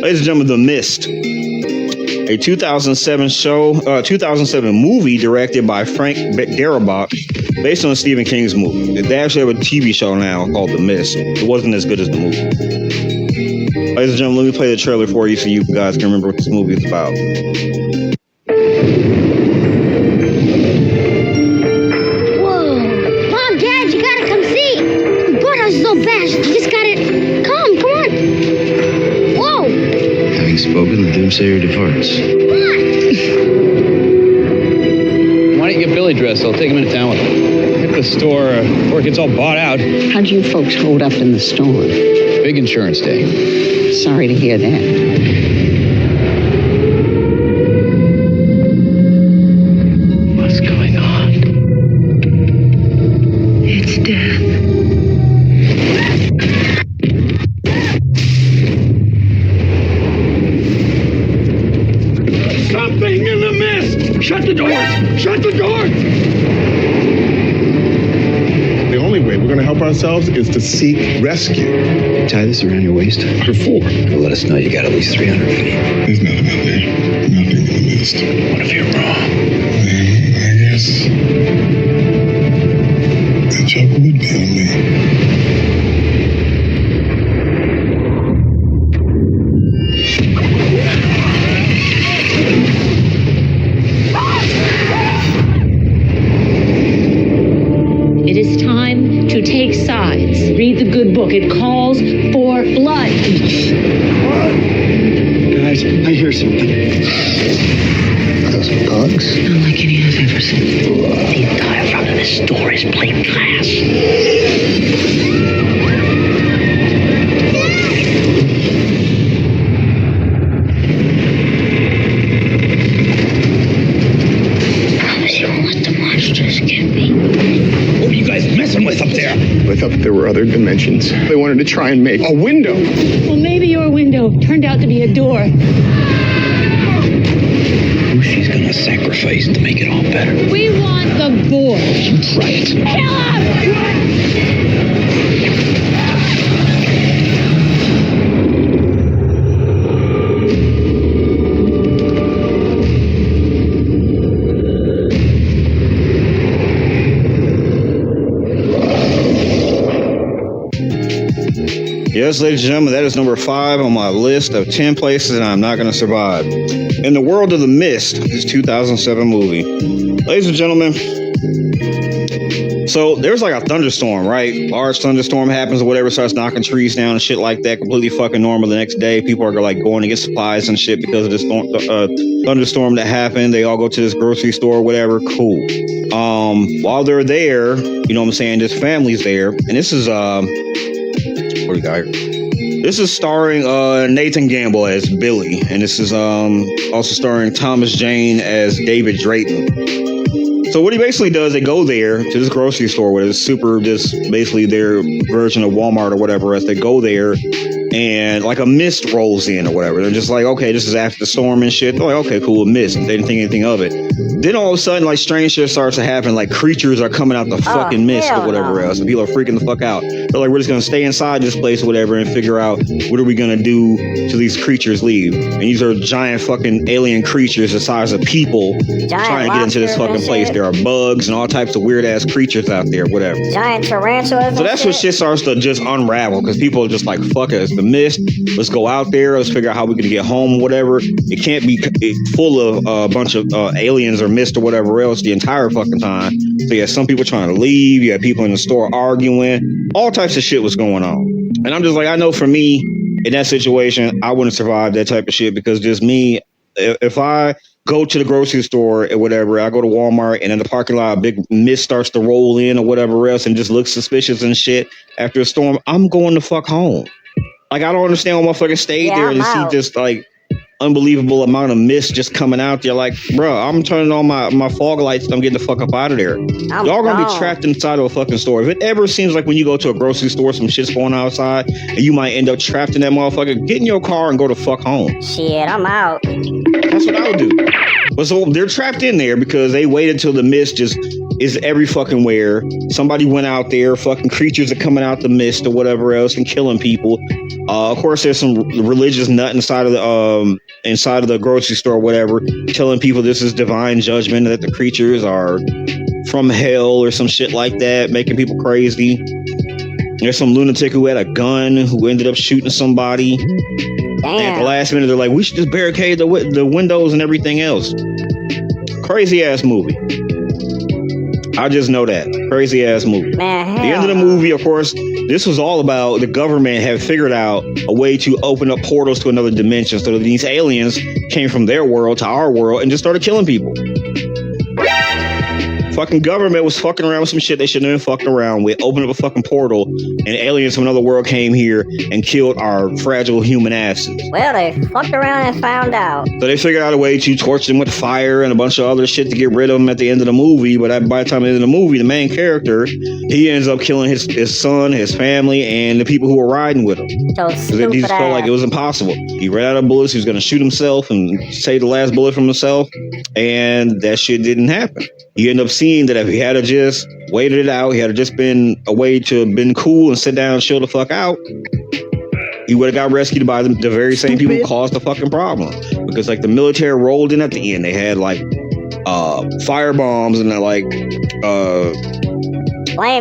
Ladies and gentlemen, The Mist. A 2007 movie directed by Frank Darabont, based on Stephen King's movie. They actually have a TV show now called The Mist. It wasn't as good as the movie. Ladies and gentlemen, let me play the trailer for you so you guys can remember what this movie is about. Whoa. Mom, Dad, you gotta come see. The birdhouse is so bad. You just gotta... Come on. Whoa. Having spoken, the doomsayer departs. Come on. deli dress. I'll take him into town with him. At the store before it gets all bought out. How do you folks hold up in the storm? Big insurance day. Sorry to hear that. What's going on? It's death. Something in the mist! Shut the doors! Shut the doors! The only way we're going to help ourselves is to seek rescue. Tie this around your waist. For 4. It'll let us know you got at least 300 feet. There's nothing out there. Nothing in the mist. What if you're wrong? I guess the joke would be on me. It is time to take sides. Read the good book. It calls for blood. Guys, I hear something. Are those bugs? Not like any I've ever seen. The entire front of this store is plate glass. Promise you won't let the monsters get me. What are you guys messing with up there? I thought that there were other dimensions. They wanted to try and make a window. Well, maybe your window turned out to be a door. Who she's gonna sacrifice to make it all better? We want the boy. You try it. Kill him! Yes, ladies and gentlemen, that is number 5 on my list of 10 places that I'm not going to survive. In the World of the Mist, this 2007 movie. Ladies and gentlemen, so there's like a thunderstorm, right? Large thunderstorm happens or whatever, starts knocking trees down and shit like that. Completely fucking normal. The next day, people are like going to get supplies and shit because of this thunderstorm that happened. They all go to this grocery store or whatever. Cool. While they're there, you know what I'm saying? This family's there, and this is what do we got here? This is starring Nathan Gamble as Billy, and this is also starring Thomas Jane as David Drayton. So what he basically does, they go there to this grocery store where it's basically their version of Walmart or whatever else. They go there and like a mist rolls in or whatever. They're just like, okay, this is after the storm and shit. They're like, okay, cool, a mist. They didn't think anything of it. Then all of a sudden, like strange shit starts to happen. Like creatures are coming out the fucking mist or whatever else. And people are freaking the fuck out. They're like, we're just going to stay inside this place or whatever and figure out what are we going to do till these creatures leave. And these are giant fucking alien creatures the size of people trying to get into this fucking place. There are bugs and all types of weird ass creatures out there, whatever. Giant tarantulas. So that's what shit starts to just unravel because people are just like, fuck it, it's the mist. Let's go out there. Let's figure out how we can get home, whatever. It can't be full of a bunch of aliens or mist or whatever else the entire fucking time. So you had some people trying to leave. You had people in the store arguing. All types of shit was going on. And I'm just like, I know for me, in that situation, I wouldn't survive that type of shit because just me, if I go to the grocery store or whatever, I go to Walmart and in the parking lot, a big mist starts to roll in or whatever else and just looks suspicious and shit after a storm, I'm going the fuck home. Like, I don't understand why motherfuckers stayed there and see just like unbelievable amount of mist just coming out there. Like, bro, I'm turning on my fog lights and I'm getting the fuck up out of there. Y'all gonna be trapped inside of a fucking store. If it ever seems like when you go to a grocery store, some shit's going outside and you might end up trapped in that motherfucker, get in your car and go the fuck home. Shit, I'm out. That's what I would do. But so they're trapped in there because they waited till the mist just is every fucking where. Somebody went out there, fucking creatures are coming out the mist or whatever else and killing people. Of course, there's some religious nut inside of the grocery store or whatever, telling people this is divine judgment, that the creatures are from hell or some shit like that, making people crazy. There's some lunatic who had a gun who ended up shooting somebody. And at the last minute, they're like, we should just barricade the windows and everything else. Crazy ass movie. I just know that. Crazy ass movie. Man, the end of the movie, of course, this was all about the government had figured out a way to open up portals to another dimension so that these aliens came from their world to our world and just started killing people. fucking government was fucking around with some shit they shouldn't have been fucking around with. Opened up a fucking portal, and aliens from another world came here and killed our fragile human asses. Well, they fucked around and found out. So they figured out a way to torch them with fire and a bunch of other shit to get rid of them at the end of the movie. But by the time the end of the movie, the main character, he ends up killing his son, his family, and the people who were riding with him. So stupid. He just felt like it was impossible. He ran out of bullets. He was going to shoot himself and save the last bullet from himself, and that shit didn't happen. You end up seeing that if he had just waited it out, he had just been a way to have been cool and sit down and chill the fuck out, he would have got rescued by the very same people who caused the fucking problem. Because like the military rolled in at the end. They had like fire bombs and like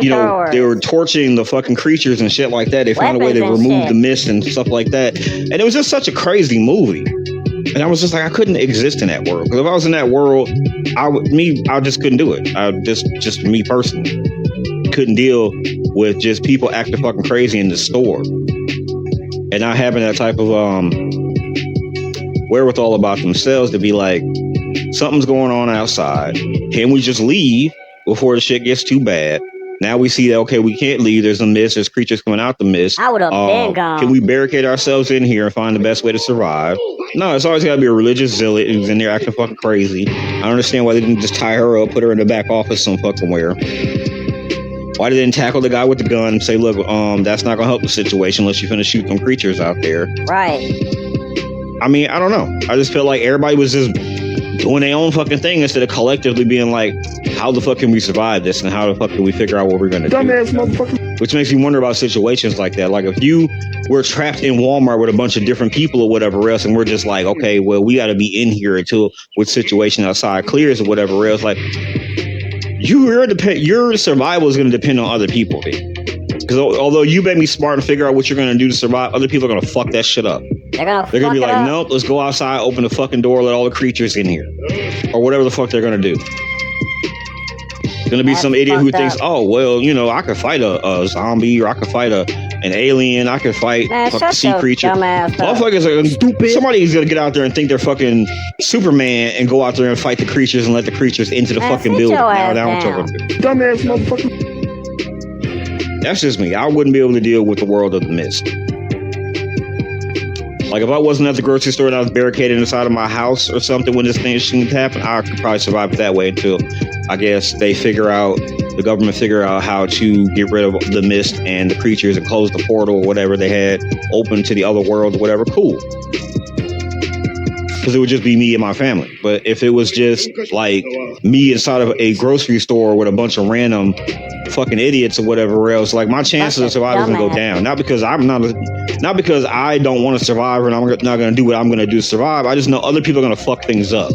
you know, they were torching the fucking creatures and shit like that. They found a way to remove the mist and stuff like that. And it was just such a crazy movie. And I was just like, I couldn't exist in that world. Because if I was in that world, I just couldn't do it. I just me personally couldn't deal with just people acting fucking crazy in the store and not having that type of wherewithal about themselves to be like, something's going on outside. Can we just leave before the shit gets too bad? Now we see that, okay, we can't leave. There's a mist. There's creatures coming out the mist. I would have been gone. Can we barricade ourselves in here and find the best way to survive? No, it's always got to be a religious zealot who's in there acting fucking crazy. I don't understand why they didn't just tie her up, put her in the back office some fucking where. Why they didn't tackle the guy with the gun and say, look, that's not going to help the situation unless you're going to shoot some creatures out there. Right. I mean, I don't know. I just felt like everybody was just doing their own fucking thing instead of collectively being like, how the fuck can we survive this and how the fuck can we figure out what we're gonna do? Dumbass motherfucker. Which makes me wonder about situations like that. Like if you were trapped in Walmart with a bunch of different people or whatever else, and we're just like, okay, well, we got to be in here until with situation outside clears or whatever else. Like your survival is going to depend on other people. Because although you may be smart and figure out what you're going to do to survive, other people are going to fuck that shit up. They're going to be like, nope, let's go outside, open the fucking door, let all the creatures in here. Or whatever the fuck they're going to do. Going to be some idiot who thinks, oh, well, you know, I could fight a zombie, or I could fight an alien, I could fight a sea creature. Motherfuckers are stupid. Somebody's going to get out there and think they're fucking Superman and go out there and fight the creatures and let the creatures into the fucking building. Dumbass motherfucker. That's just me. I wouldn't be able to deal with the world of the mist. Like if I wasn't at the grocery store and I was barricaded inside of my house or something when this thing shouldn't happen, I could probably survive that way until I guess the government figure out how to get rid of the mist and the creatures and close the portal or whatever they had open to the other world or whatever. Cool. Because it would just be me and my family. But if it was just like me inside of a grocery store with a bunch of random fucking idiots or whatever else, like my chances of survival is gonna go down. Not because I don't want to survive and I'm not gonna do what I'm gonna do to survive. I just know other people are gonna fuck things up.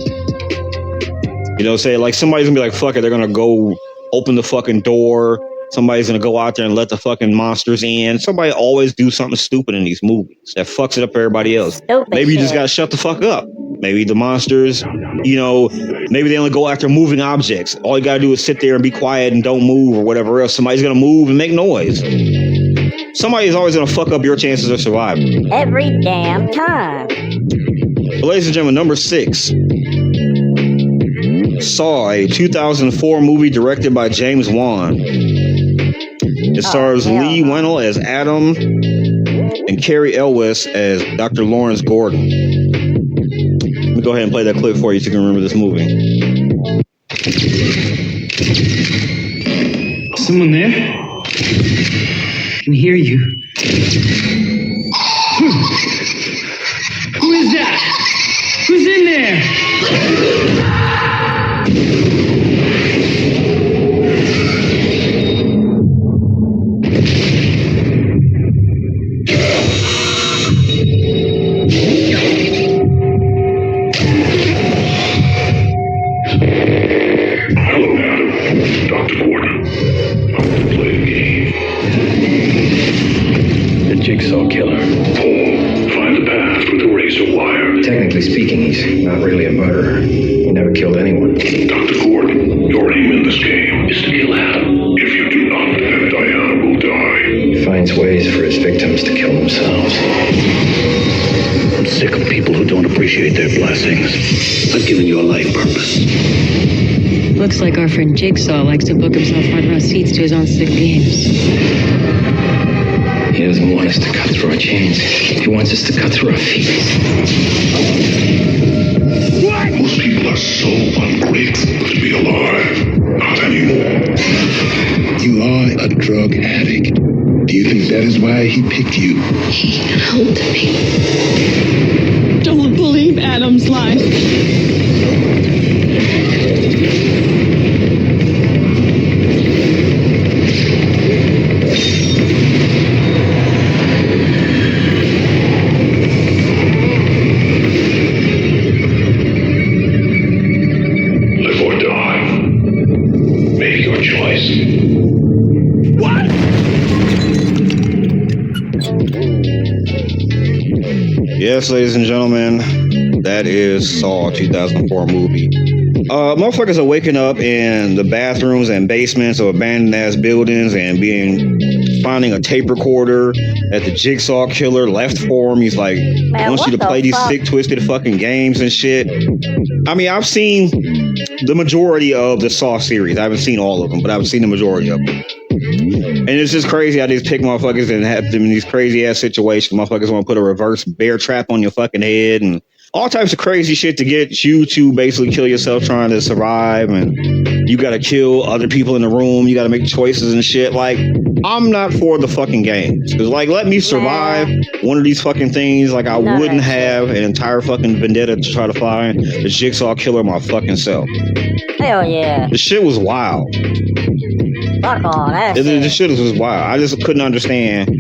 You know, say like somebody's gonna be like, fuck it, they're gonna go open the fucking door. Somebody's gonna go out there and let the fucking monsters in. Somebody always do something stupid in these movies that fucks it up for everybody else. Maybe you just gotta shut the fuck up. Maybe the monsters, you know, maybe they only go after moving objects. All you gotta do is sit there and be quiet and don't move or whatever else. Somebody's gonna move and make noise. Somebody's always gonna fuck up your chances of surviving. Every damn time. But ladies and gentlemen, number 6. Saw, a 2004 movie directed by James Wan. It stars Lee Wennell as Adam and Carrie Elwes as Dr. Lawrence Gordon. Let me go ahead and play that clip for you so you can remember this movie. Someone there? I can hear you. Who is that? Who's in there? Jigsaw killer. Paul, find the path with a razor wire. Technically speaking, he's not really a murderer. He never killed anyone. Dr. Gordon, your aim in this game is to kill Adam. If you do not, then Diana will die. He finds ways for his victims to kill themselves. I'm sick of people who don't appreciate their blessings. I've given your life purpose. Looks like our friend Jigsaw likes to book himself front row seats to his own sick games. He doesn't want us to cut through our chains. He wants us to cut through our feet. What? Most people are so ungrateful to be alive. Not anymore. You are a drug addict. Do you think that is why he picked you? He helped me. Don't believe Adam's lies. Live or die. Make your choice. What? Yes, ladies and gentlemen, that is Saw 2004 movie. Motherfuckers are waking up in the bathrooms and basements of abandoned ass buildings and finding a tape recorder that the Jigsaw Killer left for him. He's like, I want you to play these sick, twisted fucking games and shit. I mean, I've seen the majority of the Saw series. I haven't seen all of them, but I've seen the majority of them. And it's just crazy how they just pick motherfuckers and have them in these crazy ass situations. Motherfuckers want to put a reverse bear trap on your fucking head and all types of crazy shit to get you to basically kill yourself trying to survive. And you got to kill other people in the room. You got to make choices and shit. Like, I'm not for the fucking games. Because, like, let me survive one of these fucking things. Like, I wouldn't have an entire fucking vendetta to try to find the Jigsaw Killer myself. Hell yeah. The shit was wild. Fuck all that shit. The shit was wild. I just couldn't understand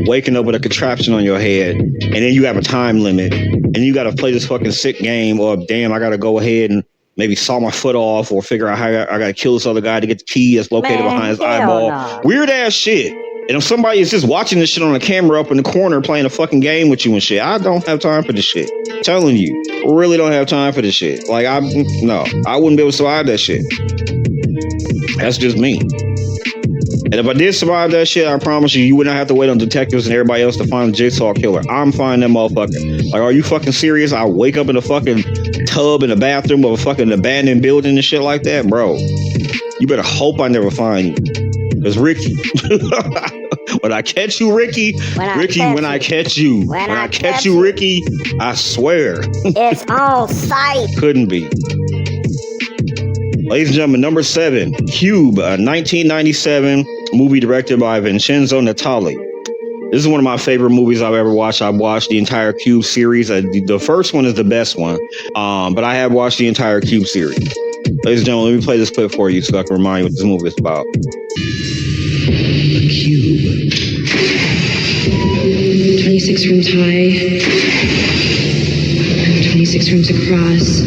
waking up with a contraption on your head and then you have a time limit and you got to play this fucking sick game or damn, I got to go ahead and maybe saw my foot off or figure out how I got to kill this other guy to get the key that's located behind his eyeball. No. Weird ass shit. And if somebody is just watching this shit on a camera up in the corner playing a fucking game with you and shit, I don't have time for this shit. I'm telling you, really don't have time for this shit. Like, I wouldn't be able to survive that shit. That's just me. And if I did survive that shit, I promise you would not have to wait on detectives and everybody else to find the Jigsaw Killer. I'm finding that motherfucker. Like, are you fucking serious? I wake up in a fucking tub in the bathroom of a fucking abandoned building and shit like that, bro. You better hope I never find you. Because Ricky, when I catch you, Ricky, when I catch you, Ricky, I swear. It's on sight. Couldn't be. Ladies and gentlemen, number 7, Cube, a 1997 movie directed by Vincenzo Natali. This is one of my favorite movies I've ever watched. I've watched the entire Cube series. The first one is the best one, but I have watched the entire Cube series. Ladies and gentlemen, let me play this clip for you so I can remind you what this movie is about. A cube. 26 rooms high, 26 rooms across.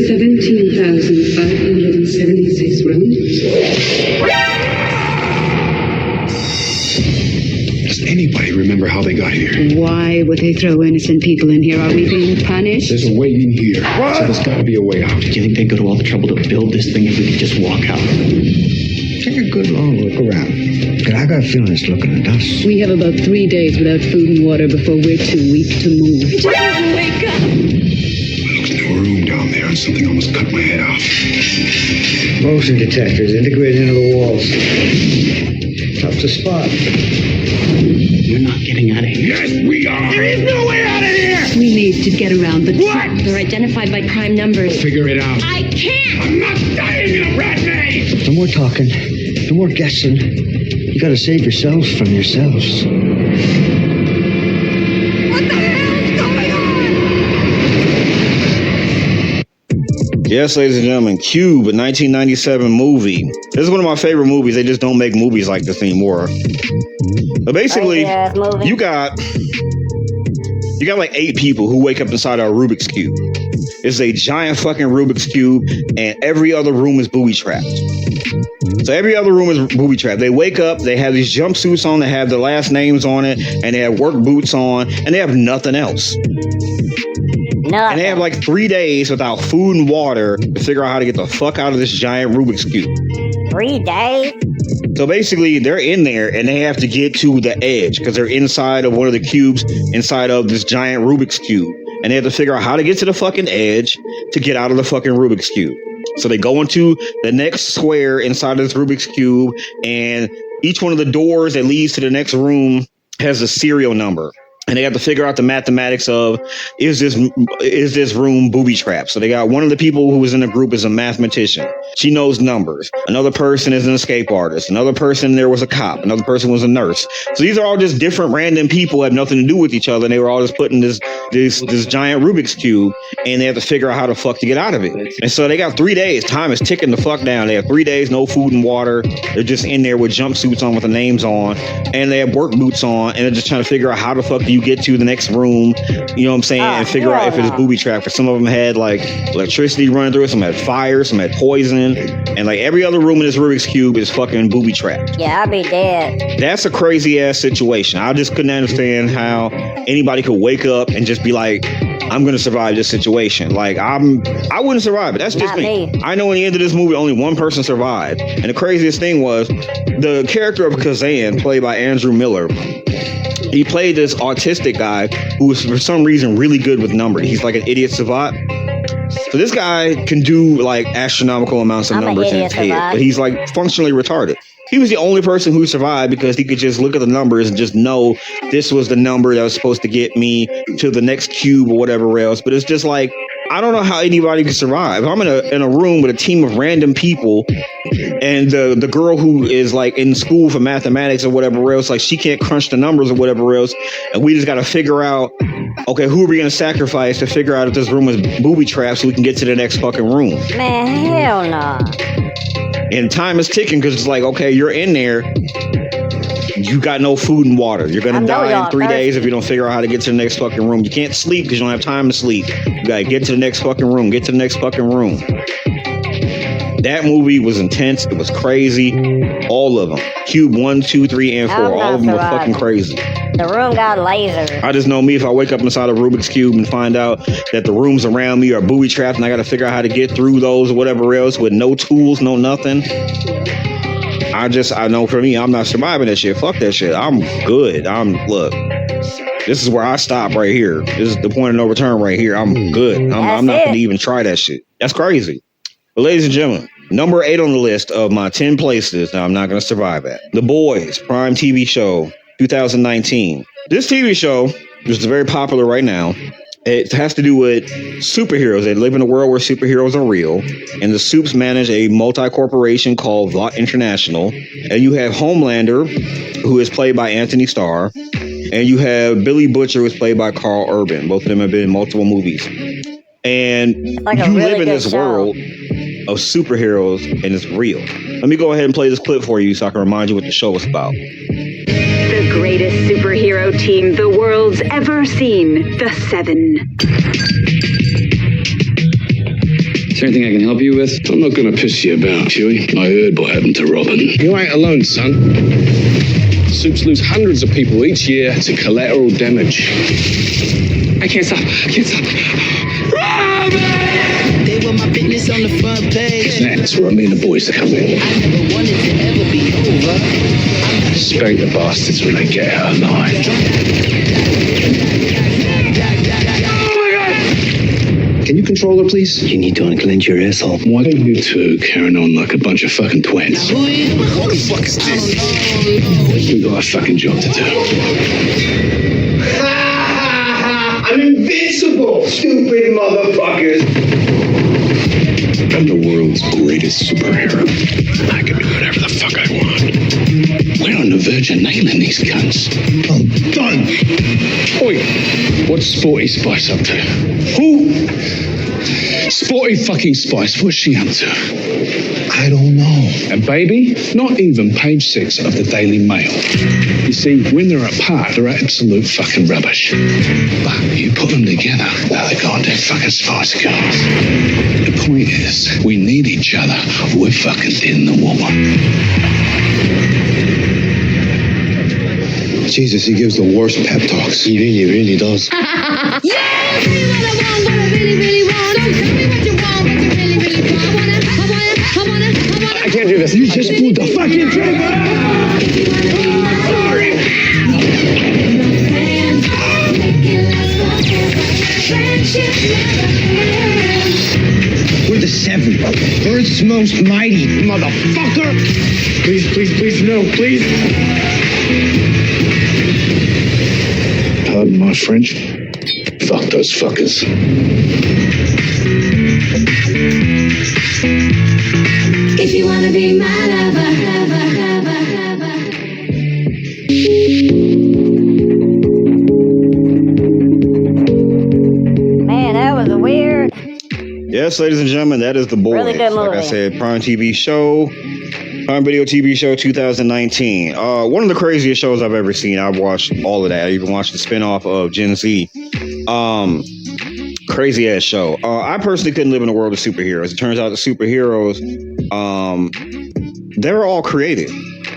17,576 rooms. Does anybody remember how they got here? Why would they throw innocent people in here? Are we being punished? There's a way in here. What? So there's got to be a way out. Do you think they'd go to all the trouble to build this thing if we could just walk out? Take a good long look around. But I got a feeling it's looking at us. We have about 3 days without food and water before we're too weak to move. Just wake up! A room down there and something almost cut my head off. Motion detectors integrated into the walls. Tough to spot. We're not getting out of here. Yes, we are. There is no way out of here. We need to get around the... What? They're identified by prime numbers. Figure it out. I can't. I'm not dying in a rat maze. No more talking. No more guessing. You gotta save yourselves from yourselves. What the hell's going on? Yes, ladies and gentlemen, Cube, a 1997 movie. This is one of my favorite movies. They just don't make movies like this anymore. But basically, you got like 8 people who wake up inside a Rubik's Cube. It's a giant fucking Rubik's Cube, and every other room is booby trapped. So every other room is booby trapped. They wake up, they have these jumpsuits on, they have their last names on it, and they have work boots on, and they have nothing else. And they have like 3 days without food and water to figure out how to get the fuck out of this giant Rubik's Cube. 3 days? So basically, they're in there and they have to get to the edge because they're inside of one of the cubes inside of this giant Rubik's Cube. And they have to figure out how to get to the fucking edge to get out of the fucking Rubik's Cube. So they go into the next square inside of this Rubik's Cube, and each one of the doors that leads to the next room has a serial number. And they have to figure out the mathematics of, is this room booby trapped? So they got one of the people who was in the group is a mathematician. She knows numbers. Another person is an escape artist. Another person there was a cop. Another person was a nurse. So these are all just different random people who have nothing to do with each other. And they were all just put in this giant Rubik's Cube, and they have to figure out how the fuck to get out of it. And so they got 3 days. Time is ticking the fuck down. They have 3 days, no food and water. They're just in there with jumpsuits on with the names on, and they have work boots on, and they're just trying to figure out how the fuck do you get to the next room, you know what I'm saying, and figure out if it's booby trapped. Some of them had like electricity running through it, some had fire, some had poison, and like every other room in this Rubik's Cube is fucking booby trapped. Yeah, I'll be dead. That's a crazy ass situation. I just couldn't understand how anybody could wake up and just be like, I'm gonna survive this situation. Like I wouldn't survive it. That's just me. I know in the end of this movie only one person survived. And the craziest thing was the character of Kazan, played by Andrew Miller. He played this autistic guy who was for some reason really good with numbers. He's like an idiot savant. So this guy can do like astronomical amounts of numbers in his head, but he's like functionally retarded. He was the only person who survived because he could just look at the numbers and just know this was the number that was supposed to get me to the next cube or whatever else. But it's just like, I don't know how anybody can survive. I'm in a room with a team of random people, and the girl who is like in school for mathematics or whatever else, like she can't crunch the numbers or whatever else, and we just got to figure out, okay, who are we gonna sacrifice to figure out if this room is booby trapped so we can get to the next fucking room? Man, hell no. And time is ticking because it's like, okay, you're in there. You got no food and water. You're going to die in 3 days if you don't figure out how to get to the next fucking room. You can't sleep because you don't have time to sleep. You got to get to the next fucking room. Get to the next fucking room. That movie was intense. It was crazy. All of them. Cube 1, 2, 3, and 4. All of them were fucking crazy. The room got lasers. I just know me, if I wake up inside a Rubik's Cube and find out that the rooms around me are booby trapped and I got to figure out how to get through those or whatever else with no tools, no nothing. I know for me, I'm not surviving that shit. Fuck that shit. I'm good. Look, this is where I stop right here. This is the point of no return right here. I'm good. I'm not going to even try that shit. That's crazy. But ladies and gentlemen, number 8 on the list of my 10 places that I'm not going to survive at. The Boys, Prime TV show, 2019. This TV show, which is very popular right now, it has to do with superheroes. They live in a world where superheroes are real, and the Supes manage a multi-corporation called Vought International. And you have Homelander, who is played by Anthony Starr, and you have Billy Butcher, who is played by Carl Urban. Both of them have been in multiple movies. And like you live in this world of superheroes, and it's real. Let me go ahead and play this clip for you so I can remind you what the show is about. The greatest superhero team the world's ever seen, the Seven. Is there anything I can help you with? I'm not gonna piss you about, Huey. I heard what happened to Robin. You ain't alone, son. Supes lose hundreds of people each year to collateral damage. I can't stop. Robin! They were my business on the front page. That's where me and the boys are coming. I never wanted to ever be over. Spank the bastards when they get out alive. Can you control her, please? You need to unclench your asshole. Why don't you two carrying on like a bunch of fucking twins? Who the fuck is this? We got a fucking job to do. I'm invincible, stupid motherfuckers. I'm the world's greatest superhero. I can do whatever the fuck I want. We're on the verge of nailing these cunts. I'm done. Oi, what's Sporty Spice up to? Who? Sporty fucking Spice, what's she up to? I don't know. And baby, not even page 6 of the Daily Mail. You see, when they're apart, they're absolute fucking rubbish. But you put them together, they're the goddamn fucking Spice Girls. The point is, we need each other. We're fucking in the war. Jesus, he gives the worst pep talks. He really does. I can't do this. You just pulled the fucking trigger! Sorry. We're the seven. Earth's most mighty, motherfucker! Please, no, please. Pardon my French. Fuck those fuckers. If you wanna be my lover. Man, that was a weird. Yes, ladies and gentlemen, that is The Boys. Really good movie. Like I said, Prime TV show, Prime Video TV show 2019. One of the craziest shows I've ever seen. I've watched all of that. I even watched the spinoff of Gen Z. Crazy ass show. I personally couldn't live in a world of superheroes. It turns out the superheroes, they were all created.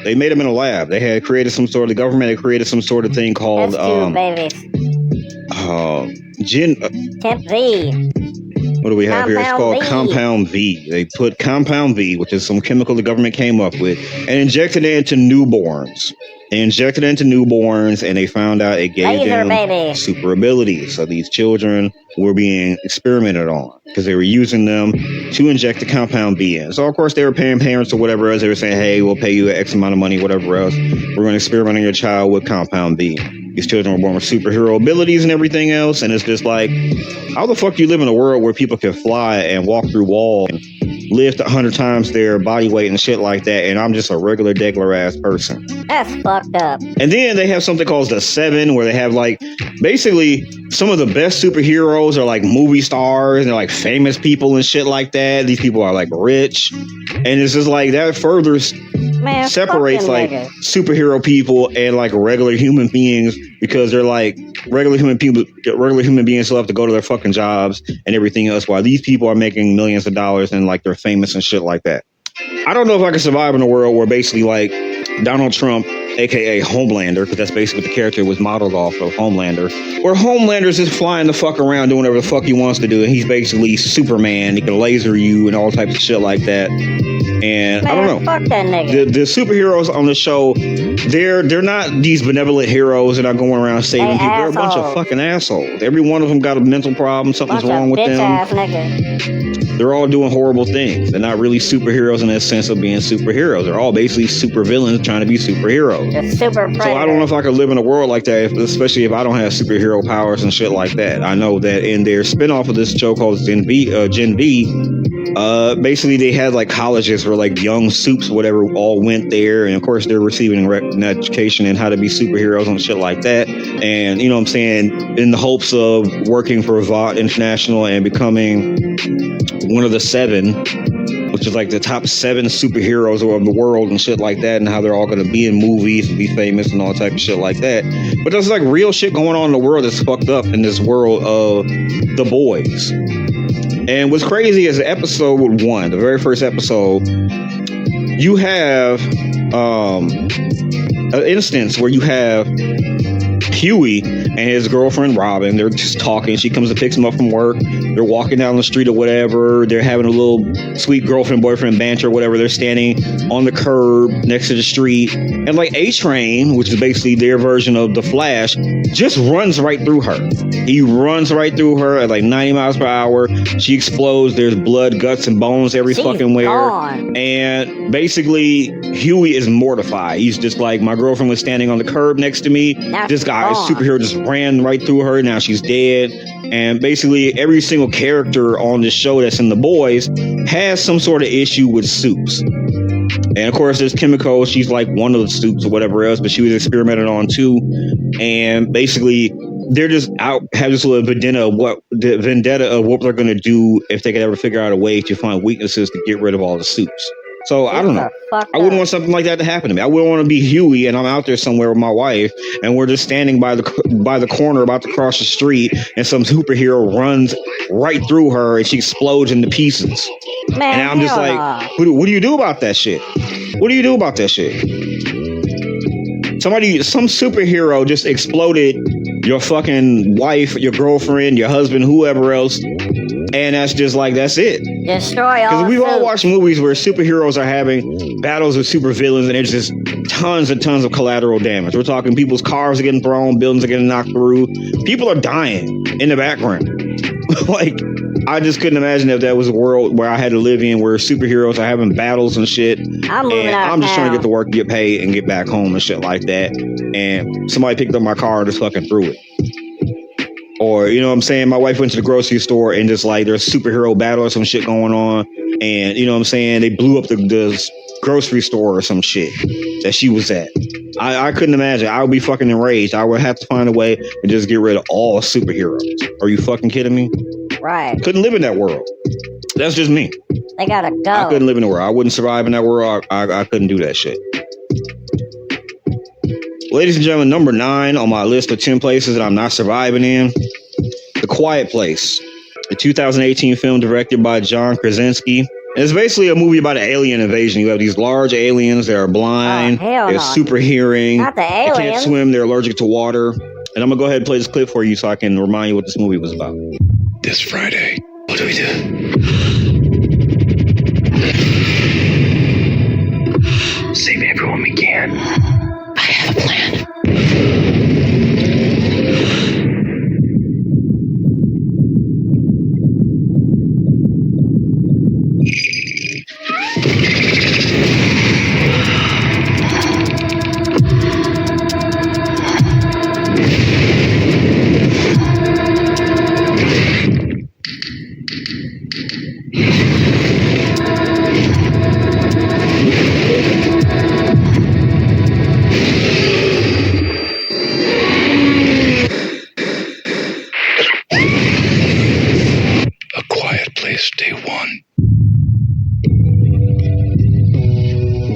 They made them in a lab. They had created the government had created some sort of thing called Temp V. What do we have here? It's called V. Compound V. They put Compound V, which is some chemical the government came up with, and injected it into newborns. And they found out it gave them super abilities. So these children were being experimented on because they were using them to inject the Compound V in. So, of course, they were paying parents or whatever else. They were saying, hey, we'll pay you X amount of money, whatever else. We're going to experiment on your child with Compound V. These children were born with superhero abilities and everything else. And it's just like, how the fuck do you live in a world where people can fly and walk through walls and lift 100 times their body weight and shit like that, and I'm just a regular degular ass person? That's fucked up. And then they have something called the Seven, where they have like basically some of the best superheroes are like movie stars and they're like famous people and shit like that. These people are like rich, and it's just like that further separates like superhero people and like regular human beings, because they're like regular human beings still have to go to their fucking jobs and everything else, while these people are making millions of dollars and like they're famous and shit like that. I don't know if I can survive in a world where basically like Donald Trump, aka Homelander, because that's basically what the character was modeled off of, Homelander, where Homelander's just flying the fuck around doing whatever the fuck he wants to do, and he's basically Superman. He can laser you and all types of shit like that. And I don't know. Fuck that nigga. The superheroes on the show, they're not these benevolent heroes that are going around saving people. They're a bunch of fucking assholes. Every one of them got a mental problem. Something's wrong with them. Ass nigga. They're all doing horrible things. They're not really superheroes in that sense of being superheroes. They're all basically super villains trying to be superheroes. So I don't know if I could live in a world like that, especially if I don't have superhero powers and shit like that. I know that in their spinoff of this show called Gen V, basically they had like colleges where like young soups, whatever, all went there, and of course they're receiving an education in how to be superheroes and shit like that. And you know what I'm saying, in the hopes of working for Vought International and becoming one of the seven, which is like the top 7 superheroes of the world and shit like that, and how they're all going to be in movies and be famous and all type of shit like that. But there's like real shit going on in the world that's fucked up in this world of The Boys. And what's crazy is episode 1, the very first episode, you have an instance where you have Huey and his girlfriend Robin. They're just talking. She comes and picks him up from work. They're walking down the street or whatever. They're having a little sweet girlfriend-boyfriend banter or whatever. They're standing on the curb next to the street. And like A-Train, which is basically their version of the Flash, just runs right through her. He runs right through her at like 90 miles per hour. She explodes. There's blood, guts, and bones every fucking where. Gone. And basically, Huey is mortified. He's just like, my girlfriend was standing on the curb next to me. This guy, superhero, just ran right through her. Now she's dead. And basically, every single character on this show that's in The Boys has some sort of issue with soups. And of course, there's Kimiko. She's like one of the soups or whatever else, but she was experimented on too. And basically, they're just out, have this little vendetta of what they're going to do if they could ever figure out a way to find weaknesses to get rid of all the soups. So I don't know. I wouldn't want something like that to happen to me. I wouldn't want to be Huey and I'm out there somewhere with my wife and we're just standing by the corner about to cross the street and some superhero runs right through her and she explodes into pieces. Man, and I'm just like, what do you do about that shit? What do you do about that shit? Some superhero just exploded your fucking wife, your girlfriend, your husband, whoever else. And that's just like, that's it. Destroy all. Because we've all watched movies where superheroes are having battles with supervillains and it's just tons and tons of collateral damage. We're talking people's cars are getting thrown, buildings are getting knocked through. People are dying in the background. Like, I just couldn't imagine if that was a world where I had to live in, where superheroes are having battles and shit. I'm just trying to get to work, get paid, and get back home and shit like that. And somebody picked up my car and just fucking threw it. Or, you know what I'm saying? My wife went to the grocery store and just like there's a superhero battle or some shit going on. And, you know what I'm saying? They blew up the grocery store or some shit that she was at. I couldn't imagine. I would be fucking enraged. I would have to find a way to just get rid of all superheroes. Are you fucking kidding me? Right. Couldn't live in that world. That's just me. They gotta go. I couldn't live in the world. I wouldn't survive in that world. I couldn't do that shit. Ladies and gentlemen, number 9 on my list of 10 places that I'm not surviving in. The Quiet Place. A 2018 film directed by John Krasinski. It's basically a movie about an alien invasion. You have these large aliens that are blind, they're super hearing, Not the they can't aliens. swim, they're allergic to water. And I'm gonna go ahead and play this clip for you so I can remind you what this movie was about. This Friday, what do we do? Save everyone we can. I have a plan. A Quiet Place, Day 1.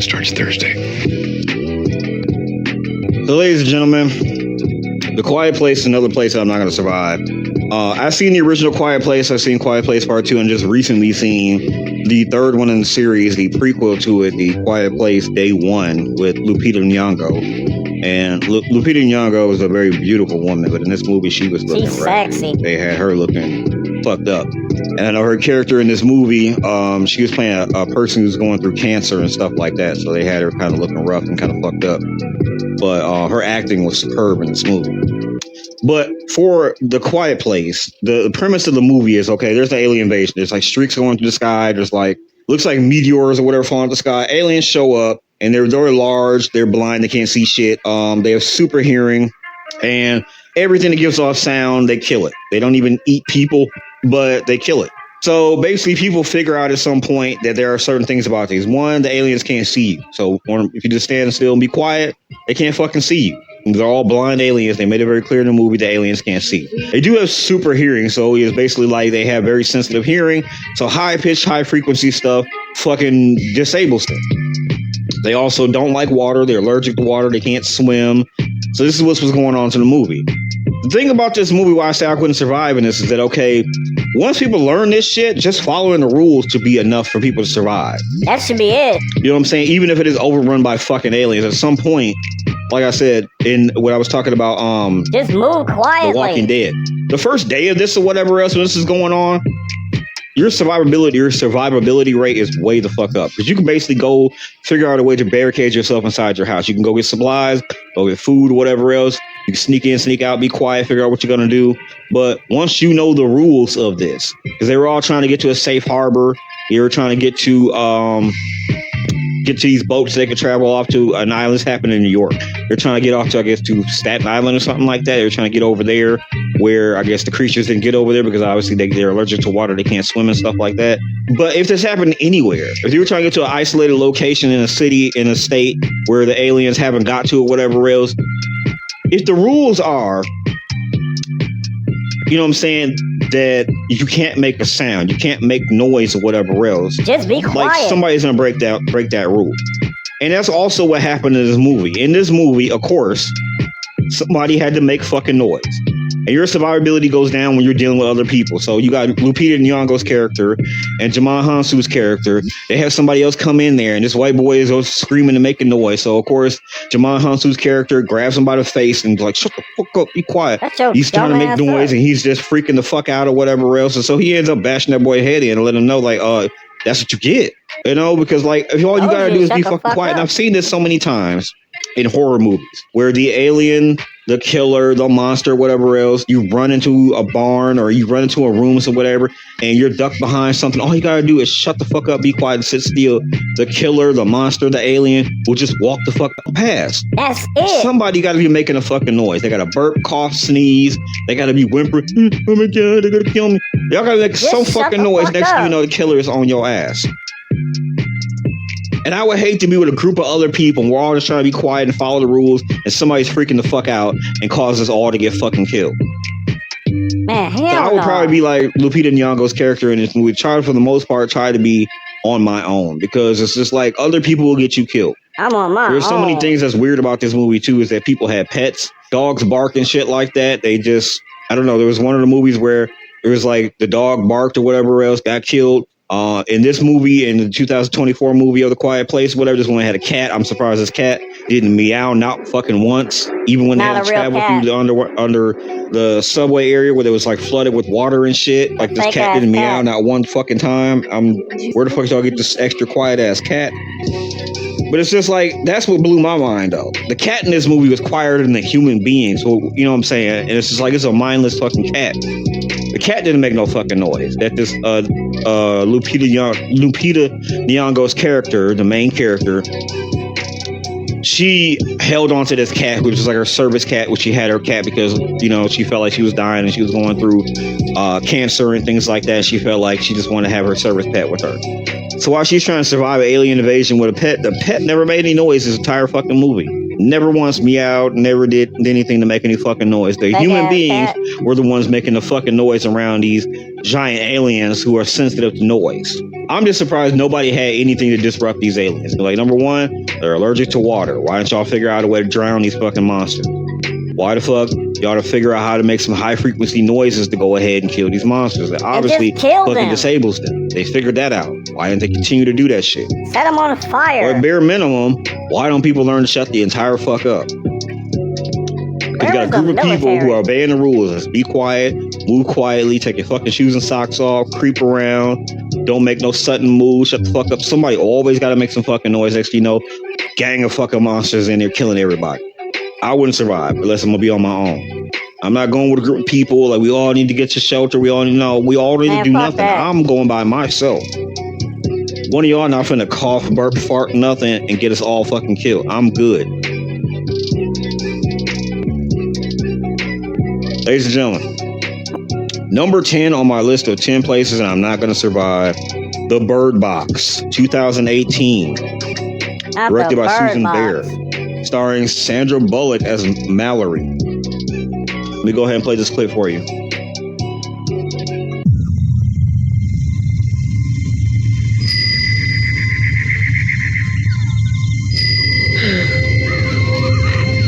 Starts Thursday. So, ladies and gentlemen, The Quiet Place is another place that I'm not going to survive. I've seen the original Quiet Place. I've seen Quiet Place Part 2 and just recently seen the third one in the series, the prequel to it, The Quiet Place Day 1 with Lupita Nyong'o. And Lupita Nyong'o is a very beautiful woman, but in this movie she was looking She's raggedy. sexy. They had her looking fucked up. And I know her character in this movie, she was playing a person who's going through cancer and stuff like that, so they had her kind of looking rough and kind of fucked up. But her acting was superb in this movie. But for The Quiet Place, the premise of the movie is, okay, there's an alien invasion. There's like streaks going through the sky. There's like, looks like meteors or whatever falling out the sky. Aliens show up and they're very large. They're blind. They can't see shit. They have super hearing and everything that gives off sound, they kill it. They don't even eat people, but they kill it. So basically people figure out at some point that there are certain things about these. One, the aliens can't see you. So if you just stand still and be quiet, they can't fucking see you. They're all blind aliens. They made it very clear in the movie the aliens can't see. They do have super hearing, so it's basically like they have very sensitive hearing. So high-pitched, high-frequency stuff fucking disables them. They also don't like water. They're allergic to water. They can't swim. So this is what's going on in the movie. The thing about this movie, why I say I couldn't survive in this, is that, okay, once people learn this shit, just following the rules should be enough for people to survive. That should be it. You know what I'm saying? Even if it is overrun by fucking aliens, at some point, like I said, in when I was talking about just move quietly. The Walking Dead. The first day of this or whatever else when this is going on, your survivability rate is way the fuck up. Because you can basically go figure out a way to barricade yourself inside your house. You can go get supplies, go get food, whatever else. You can sneak in, sneak out, be quiet, figure out what you're going to do. But once you know the rules of this, because they were all trying to get to a safe harbor, they were trying to get to these boats they could travel off to an island. This happened in New York. They're trying to get off to, I guess, to Staten Island or something like that. They're trying to get over there where I guess the creatures didn't get over there because obviously they're allergic to water. They can't swim and stuff like that. But if this happened anywhere, if you were trying to get to an isolated location in a city, in a state where the aliens haven't got to or whatever else, if the rules are, you know what I'm saying, that you can't make a sound, you can't make noise or whatever else. Just be quiet. Like somebody's gonna break that rule. And that's also what happened in this movie. In this movie, of course, somebody had to make fucking noise. And your survivability goes down when you're dealing with other people. So you got Lupita Nyong'o's character and Djimon Hounsou's character. They have somebody else come in there, and this white boy is screaming and making noise. So, of course, Djimon Hounsou's character grabs him by the face and like, shut the fuck up, be quiet. He's trying to make noise, and he's just freaking the fuck out or whatever else. And so he ends up bashing that boy's head in and let him know, like, that's what you get. You know, because, like, if all you gotta do is be fucking quiet. And I've seen this so many times. in horror movies, where the alien, the killer, the monster, whatever else, you run into a barn or you run into a room or whatever, and you're ducked behind something. All you gotta do is shut the fuck up, be quiet, and sit still. The killer, the monster, the alien will just walk the fuck past. That's it. Somebody gotta be making a fucking noise. They gotta burp, cough, sneeze. They gotta be whimpering. Oh my god, they're gonna kill me. Y'all gotta make some fucking noise. Next thing you know, the killer is on your ass. And I would hate to be with a group of other people and we're all just trying to be quiet and follow the rules, and somebody's freaking the fuck out and cause us all to get fucking killed. Man, hell So I would no. probably be like Lupita Nyong'o's character in this movie. Try, for the most part, try to be on my own, because it's just like other people will get you killed. I'm on my There's so own. many things that's weird about this movie too, is that people had pets, dogs bark and shit like that. They just, I don't know. There was one of the movies where it was like the dog barked or whatever else, got killed. In this movie, in the 2024 movie of The Quiet Place, whatever, this one had a cat. I'm surprised this cat didn't meow not fucking once, even when Not they a had real traveled cat. through under the subway area where it was like flooded with water and shit. Like this Fake cat ass didn't meow cat. not one fucking time. Where the fuck did y'all get this extra quiet ass cat? But it's just like, that's what blew my mind though. The cat in this movie was quieter than the human being. So, you know what I'm saying? And it's just like, it's a mindless fucking cat. The cat didn't make no fucking noise. That this Lupita Nyong'o's character, the main character, she held on to this cat, which was like her service cat, which she had her cat because, you know, she felt like she was dying and she was going through cancer and things like that. She felt like she just wanted to have her service pet with her. So while she's trying to survive an alien invasion with a pet, the pet never made any noise this entire fucking movie. Never once meowed, never did anything to make any fucking noise. The human beings were the ones making the fucking noise around these giant aliens who are sensitive to noise. I'm just surprised nobody had anything to disrupt these aliens. Like, number one, they're allergic to water. Why don't y'all figure out a way to drown these fucking monsters? Why the fuck y'all to figure out how to make some high frequency noises to go ahead and kill these monsters? That obviously kill fucking them. disables them. They figured that out. Why didn't they continue to do that shit? Set them on fire. Or at bare minimum, why don't people learn to shut the entire fuck up? Because you got a group of people who are obeying the rules. Just be quiet, move quietly, take your fucking shoes and socks off, creep around, don't make no sudden moves, shut the fuck up. Somebody always got to make some fucking noise. Next thing you know, gang of fucking monsters in there killing everybody. I wouldn't survive unless I'm gonna be on my own. I'm not going with a group of people. Like, we all need to get to shelter. We all need to do nothing. I'm going by myself. One of y'all not finna cough, burp, fart, nothing, and get us all fucking killed. I'm good. Ladies and gentlemen, number 10 on my list of 10 places and I'm not gonna survive. The Bird Box, 2018. Directed by Susan Baer. Starring Sandra Bullock as Mallory. Let me go ahead and play this clip for you.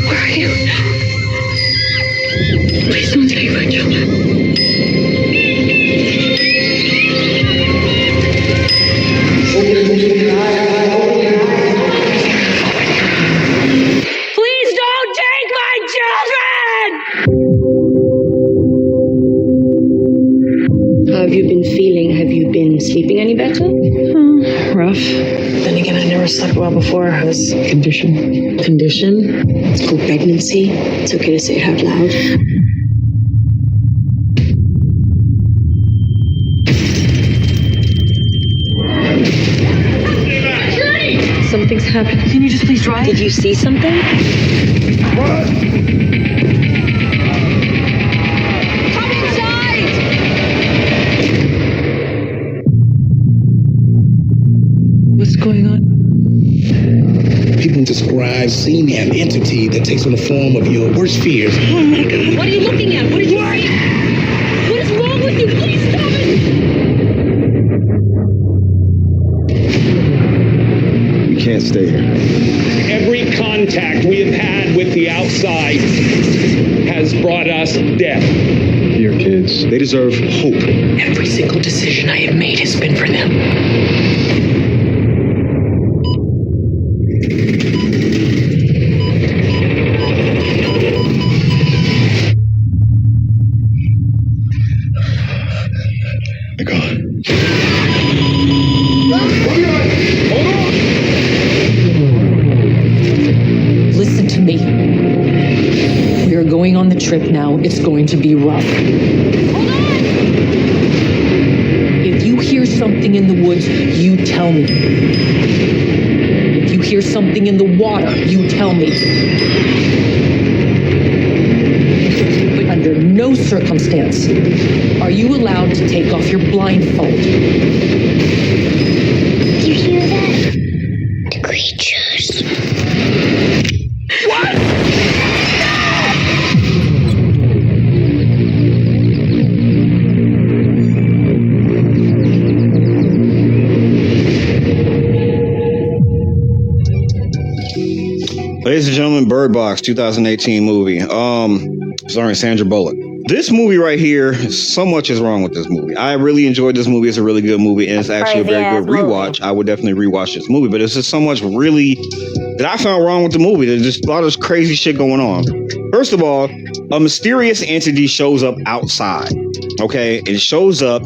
Where are you? Please don't take my children. Please don't take my children! How have you been feeling? Have you been sleeping any better? Rough. Then again, I never slept well before. I was Condition. It's called pregnancy. It's okay to say it out loud. Something's happened. Can you just please drive? Did you see something? Come inside! What's going on? People describe seeing an entity that takes on the form of your worst fears. Oh my God. What are you looking at? What did you see? What is wrong with you? Please stop it! We can't stay here. Every contact we have had with the outside has brought us death. Your kids, they deserve hope. Every single decision I have made has been for them. They're gone. going on the trip now. It's going to be rough. If you hear something in the woods, you tell me. If you hear something in the water, you tell me. But under no circumstance are you allowed to take off your blindfold. Do you hear that? The creatures. What? Ladies and gentlemen, Bird Box 2018 movie. Starring Sandra Bullock. This movie right here, so much is wrong with this movie. I really enjoyed this movie. It's a really good movie, and it's actually a very good rewatch. I would definitely rewatch this movie, but it's just so much really that I found wrong with the movie. There's just a lot of crazy shit going on. First of all, a mysterious entity shows up outside. Okay, it shows up.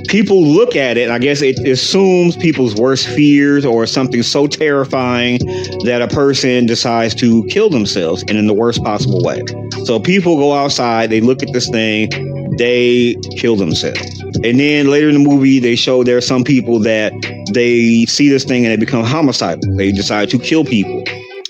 People look at it, and I guess it assumes people's worst fears or something so terrifying that a person decides to kill themselves, and in the worst possible way. So people go outside, they look at this thing, they kill themselves. And then later in the movie, they show there are some people that they see this thing and they become homicidal. They decide to kill people.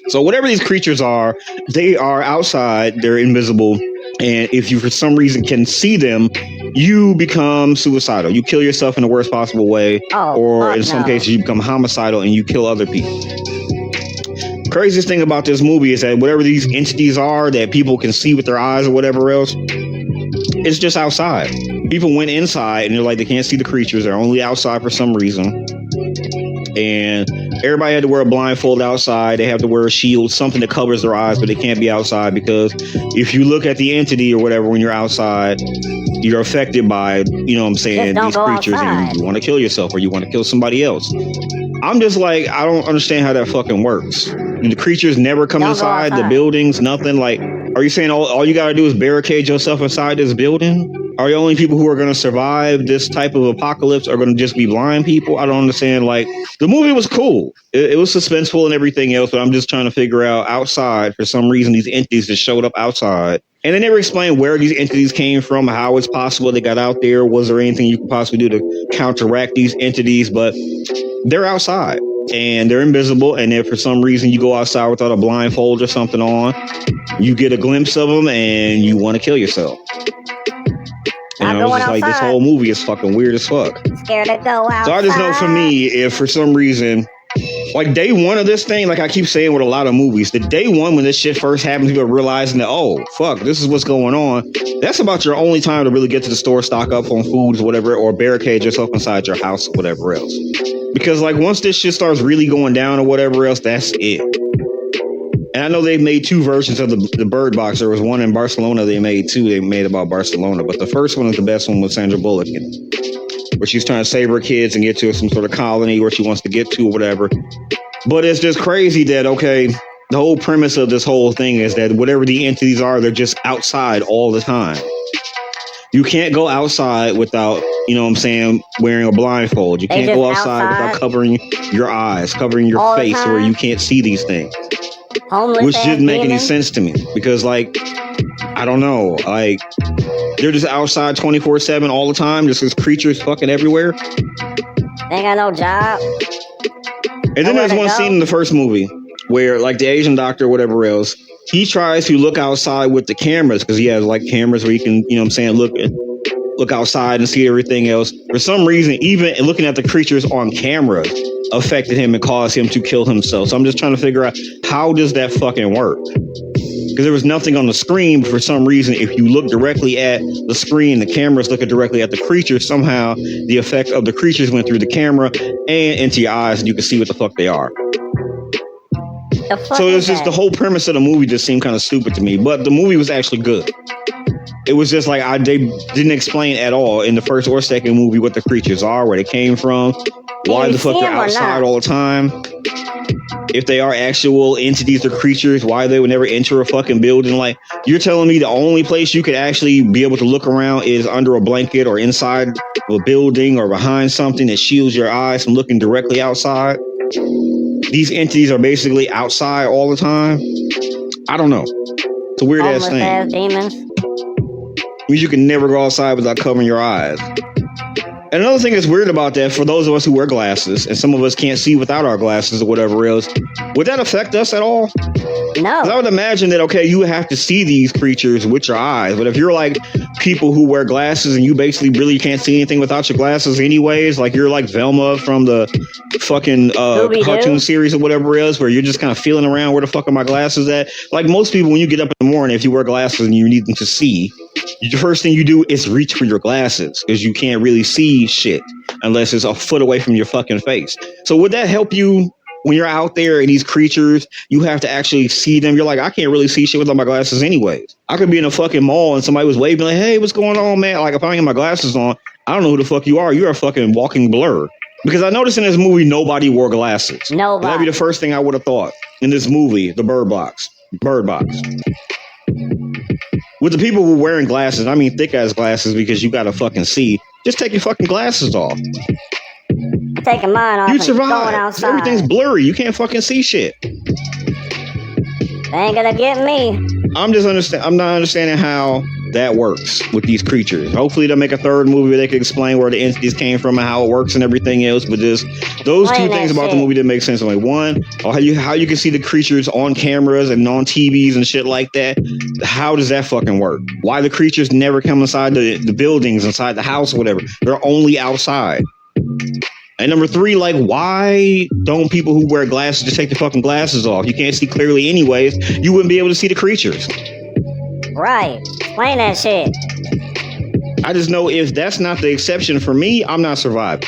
So whatever these creatures are, they are outside, they're invisible. And if you for some reason can see them, you become suicidal. You kill yourself in the worst possible way. Or in some cases, you become homicidal and you kill other people. Craziest thing about this movie is that whatever these entities are that people can see with their eyes or whatever else, it's just outside. People went inside and they're like, they can't see the creatures. They're only outside for some reason. And everybody had to wear a blindfold outside. They have to wear a shield, something that covers their eyes, but they can't be outside because if you look at the entity or whatever when you're outside, you're affected by, you know what I'm saying, these creatures, and you want to kill yourself or you want to kill somebody else. I'm just like, I don't understand how that fucking works. The creatures never come inside the buildings, nothing. Like, are you saying all you got to do is barricade yourself inside this building? Are the only people who are going to survive this type of apocalypse are going to just be blind people? I don't understand. Like, the movie was cool. It was suspenseful and everything else, but I'm just trying to figure out outside, for some reason, these entities just showed up outside. And they never explained where these entities came from, how it's possible they got out there. Was there anything you could possibly do to counteract these entities? But they're outside and they're invisible. And if for some reason you go outside without a blindfold or something on, you get a glimpse of them and you want to kill yourself. And I was just like, this whole movie is fucking weird as fuck. Scared to go outside. So I just know for me, if for some reason, like day one of this thing, like I keep saying with a lot of movies, the day one when this shit first happens, people are realizing that, oh, fuck, this is what's going on. That's about your only time to really get to the store, stock up on foods, whatever, or barricade yourself inside your house, or whatever else. Because like once this shit starts really going down or whatever else, that's it. And I know they've made two versions of the Bird Box. There was one in Barcelona they made too. They made about Barcelona. But the first one is the best one with Sandra Bullock, where she's trying to save her kids and get to some sort of colony where she wants to get to or whatever. But it's just crazy that, okay, the whole premise of this whole thing is that whatever the entities are, they're just outside all the time. You can't go outside without, you know what I'm saying, wearing a blindfold. You can't go outside without covering your eyes, covering your face where you can't see these things. Homeless which didn't make any sense to me because, like, I don't know, like, they're just outside 24/7 all the time, just as creatures fucking everywhere. They ain't got no job. And then there's one scene in the first movie where, like, the Asian doctor or whatever else, he tries to look outside with the cameras because he has, like, cameras where you can, you know what I'm saying, look outside and see everything else. For some reason, even looking at the creatures on camera affected him and caused him to kill himself. So I'm just trying to figure out, how does that fucking work? Because there was nothing on the screen, but for some reason, if you look directly at the screen, the camera's looking directly at the creatures, somehow the effect of the creatures went through the camera and into your eyes, and you can see what the fuck they are. So it's just the whole premise of the movie just seemed kind of stupid to me, but the movie was actually good. It was just like they didn't explain at all in the first or second movie what the creatures are, where they came from, why the fuck they're outside all the time. If they are actual entities or creatures, why they would never enter a fucking building. Like, you're telling me the only place you could actually be able to look around is under a blanket or inside a building or behind something that shields your eyes from looking directly outside? These entities are basically outside all the time? I don't know. It's a weird ass Homeless thing. ass demons. Means you can never go outside without covering your eyes. And another thing that's weird about that, for those of us who wear glasses, and some of us can't see without our glasses or whatever else, would that affect us at all? No. 'Cause I would imagine that, okay, you have to see these creatures with your eyes, but if you're like people who wear glasses and you basically really can't see anything without your glasses anyways, like you're like Velma from the fucking cartoon series or whatever else, where you're just kind of feeling around, where the fuck are my glasses at? Like most people, when you get up in the morning, if you wear glasses and you need them to see, the first thing you do is reach for your glasses because you can't really see shit unless it's a foot away from your fucking face. So would that help you when you're out there and these creatures, you have to actually see them? You're like, I can't really see shit without my glasses anyways. I could be in a fucking mall and somebody was waving like, hey, what's going on, man? Like, if I ain't got my glasses on, I don't know who the fuck you are. You're a fucking walking blur. Because I noticed in this movie, nobody wore glasses. Nobody. That'd be the first thing I would have thought in this movie, the Bird Box. With the people who are wearing glasses, I mean thick ass glasses because you gotta fucking see. Just take your fucking glasses off. I'm taking mine off. You'd and survive. Going outside. Everything's blurry. You can't fucking see shit. They ain't gonna get me. I'm not understanding how that works with these creatures. Hopefully they'll make a third movie where they can explain where the entities came from and how it works and everything else. But those two things about the movie didn't make sense. Like, one, how you can see the creatures on cameras and on TVs and shit like that. How does that fucking work? Why the creatures never come inside the buildings, inside the house or whatever? They're only outside. And number three, like, why don't people who wear glasses just take the fucking glasses off? You can't see clearly anyways. You wouldn't be able to see the creatures. Right. Explain that shit. I just know if that's not the exception for me, I'm not surviving.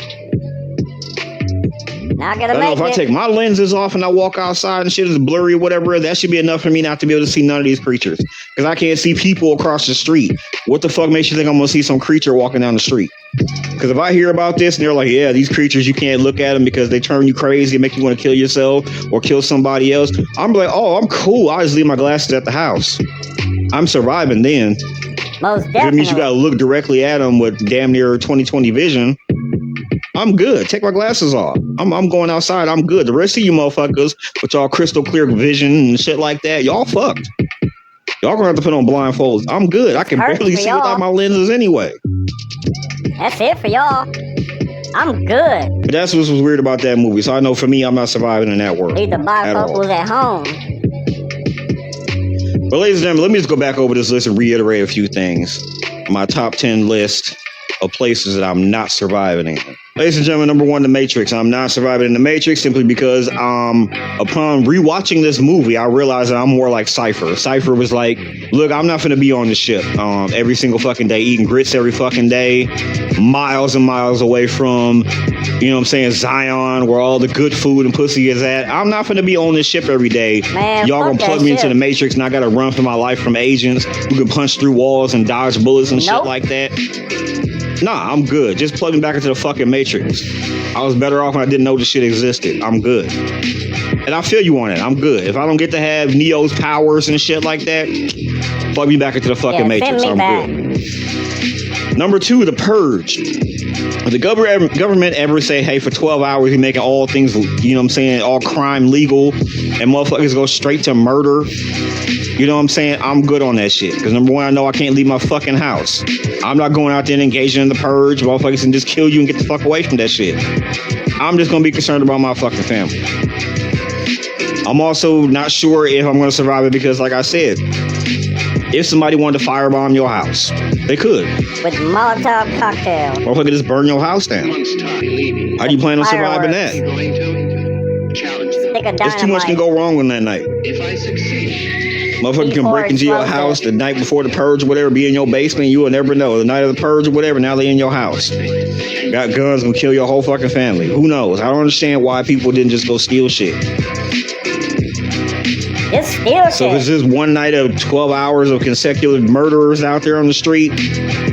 Not gonna I know make if I it. take my lenses off and I walk outside and shit is blurry or whatever, that should be enough for me not to be able to see none of these creatures. Because I can't see people across the street. What the fuck makes you think I'm gonna see some creature walking down the street? Because if I hear about this and they're like, yeah, these creatures, you can't look at them because they turn you crazy and make you want to kill yourself or kill somebody else, I'm like, oh, I'm cool. I'll just leave my glasses at the house. I'm surviving then. Most If it means you got to look directly at them with damn near 20/20 vision, I'm good. Take my glasses off. I'm going outside. I'm good. The rest of you motherfuckers with y'all crystal clear vision and shit like that, y'all fucked. Y'all gonna have to put on blindfolds. I'm good. I can barely see without my lenses anyway. That's it for y'all. I'm good. But that's what was weird about that movie. So I know for me, I'm not surviving in that world. Need the bifocals at home. But ladies and gentlemen, let me just go back over this list and reiterate a few things. My top 10 list of places that I'm not surviving in. Ladies and gentlemen, number one, The Matrix. I'm not surviving in The Matrix simply because upon rewatching this movie, I realized that I'm more like Cypher. Cypher was like, look, I'm not going to be on the ship every single fucking day, eating grits every fucking day, miles and miles away from, you know what I'm saying, Zion, where all the good food and pussy is at. I'm not going to be on this ship every day. Man, y'all going to plug me into The Matrix and I got to run for my life from agents who can punch through walls and dodge bullets and shit like that. Nah, I'm good. Just plug me back into the fucking Matrix. I was better off when I didn't know this shit existed. I'm good. And I feel you on it. I'm good. If I don't get to have Neo's powers and shit like that, plug me back into the fucking Matrix. I'm good. Number two, The Purge. If the government ever say, hey, for 12 hours, you're making all things, you know what I'm saying, all crime legal, and motherfuckers go straight to murder, you know what I'm saying? I'm good on that shit. Because number one, I know I can't leave my fucking house. I'm not going out there and engaging in the purge. Motherfuckers can just kill you and get the fuck away from that shit. I'm just going to be concerned about my fucking family. I'm also not sure if I'm going to survive it because, like I said, if somebody wanted to firebomb your house, they could. With Molotov cocktail. Motherfucker just burn your house down. How do you plan on surviving that? There's too much can go wrong on that night. If I succeed, motherfucker can break into your house the night before the purge or whatever, be in your basement, you will never know. The night of the purge or whatever, now they in your house. Got guns, gonna kill your whole fucking family. Who knows? I don't understand why people didn't just go steal shit. Just steal So shit. if it's just one night of 12 hours of consecutive murderers out there on the street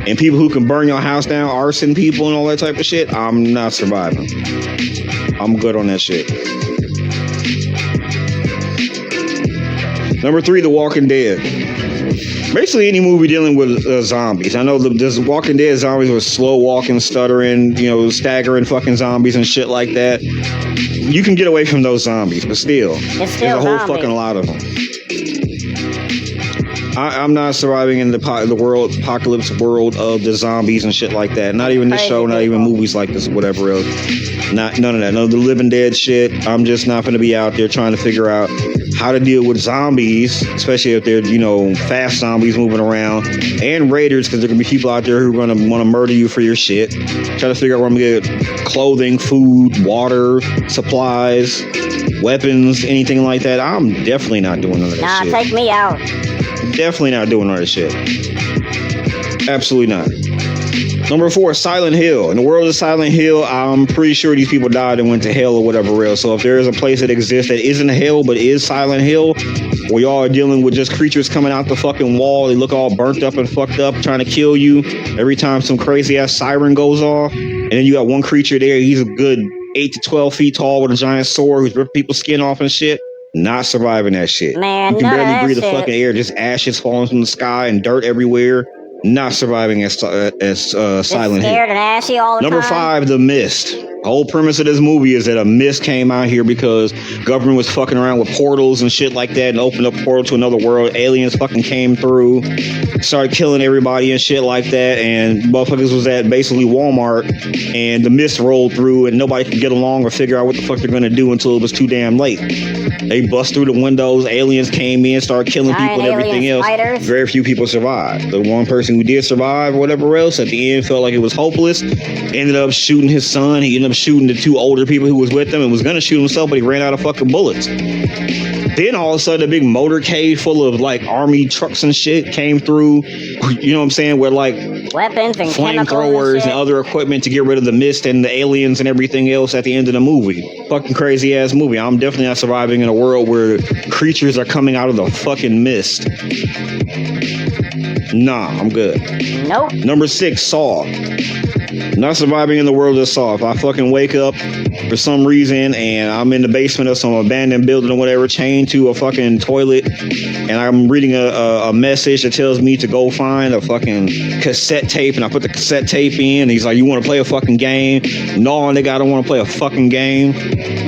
and people who can burn your house down, arson people and all that type of shit, I'm not surviving. I'm good on that shit. Number three, The Walking Dead. Basically, any movie dealing with zombies. I know there's Walking Dead zombies with slow walking, stuttering, you know, staggering fucking zombies and shit like that. You can get away from those zombies, but still, there's a whole fucking lot of them. I'm not surviving in the apocalypse world of the zombies and shit like that. Not even this show, not even movies like this, whatever else. None of that. None of the Living Dead shit. I'm just not going to be out there trying to figure out how to deal with zombies, especially if they're, fast zombies moving around, and raiders, because there can be people out there who are going to want to murder you for your shit. Try to figure out where I'm going to get clothing, food, water, supplies, weapons, anything like that. I'm definitely not doing none of that shit. Nah, take me out. Definitely not doing all this shit. Absolutely not. Number 4, Silent Hill. In the world of Silent Hill, I'm pretty sure these people died and went to hell or whatever else. So if there is a place that exists that isn't hell but is Silent Hill, where y'all are dealing with just creatures coming out the fucking wall, they look all burnt up and fucked up, trying to kill you every time some crazy ass siren goes off, and then you got one creature there, he's a good 8 to 12 feet tall with a giant sword who's ripping people's skin off and shit. Not surviving that shit. Man, you can barely breathe shit. the fucking air, just ashes falling from the sky and dirt everywhere. Not surviving as Silent Hill. Scared and ashy all the Number time. 5, The Mist. The whole premise of this movie is that a mist came out here because government was fucking around with portals and shit like that and opened up a portal to another world. Aliens fucking came through, started killing everybody and shit like that, and motherfuckers was at basically Walmart, and the mist rolled through and nobody could get along or figure out what the fuck they're gonna do until it was too damn late. They bust through the windows, aliens came in, started killing people and everything else. Spiders. Very few people survived. The one person who did survive or whatever else at the end felt like it was hopeless, ended up shooting his son. He ended up shooting the 2 older people who was with him and was gonna shoot himself, but he ran out of fucking bullets. Then all of a sudden a big motorcade full of like army trucks and shit came through, you know what I'm saying, where like weapons and flamethrowers and other equipment to get rid of the mist and the aliens and everything else at the end of the movie. Fucking crazy ass movie. I'm definitely not surviving in a world where creatures are coming out of the fucking mist. Nah, I'm good. Nope. Number 6, Saw. Not surviving in the world of Saw. If I fucking wake up for some reason and I'm in the basement of some abandoned building or whatever, chained to a fucking toilet, and I'm reading a message that tells me to go find a fucking cassette tape, and I put the cassette tape in, and he's like, you want to play a fucking game? No, nigga, I don't want to play a fucking game.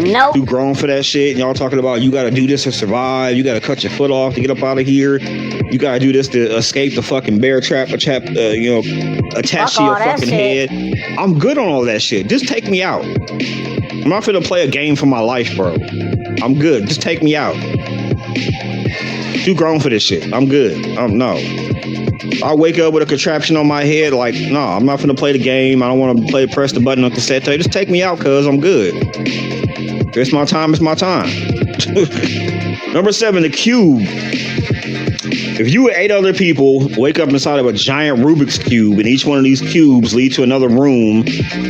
Nope. Too grown for that shit. And y'all talking about you got to do this to survive. You got to cut your foot off to get up out of here. You got to do this to escape the fucking bear trap, attached to your fucking head. I'm good on all that shit. Just take me out. I'm not finna play a game for my life, bro. I'm good. Just take me out. Too grown for this shit. I'm good. No. I wake up with a contraption on my head, like, no, I'm not finna play the game. I don't want to press the button on cassette tape. Just take me out, cuz I'm good. It's my time. It's my time. Number 7, The Cube. If you and 8 other people wake up inside of a giant Rubik's Cube, and each one of these cubes lead to another room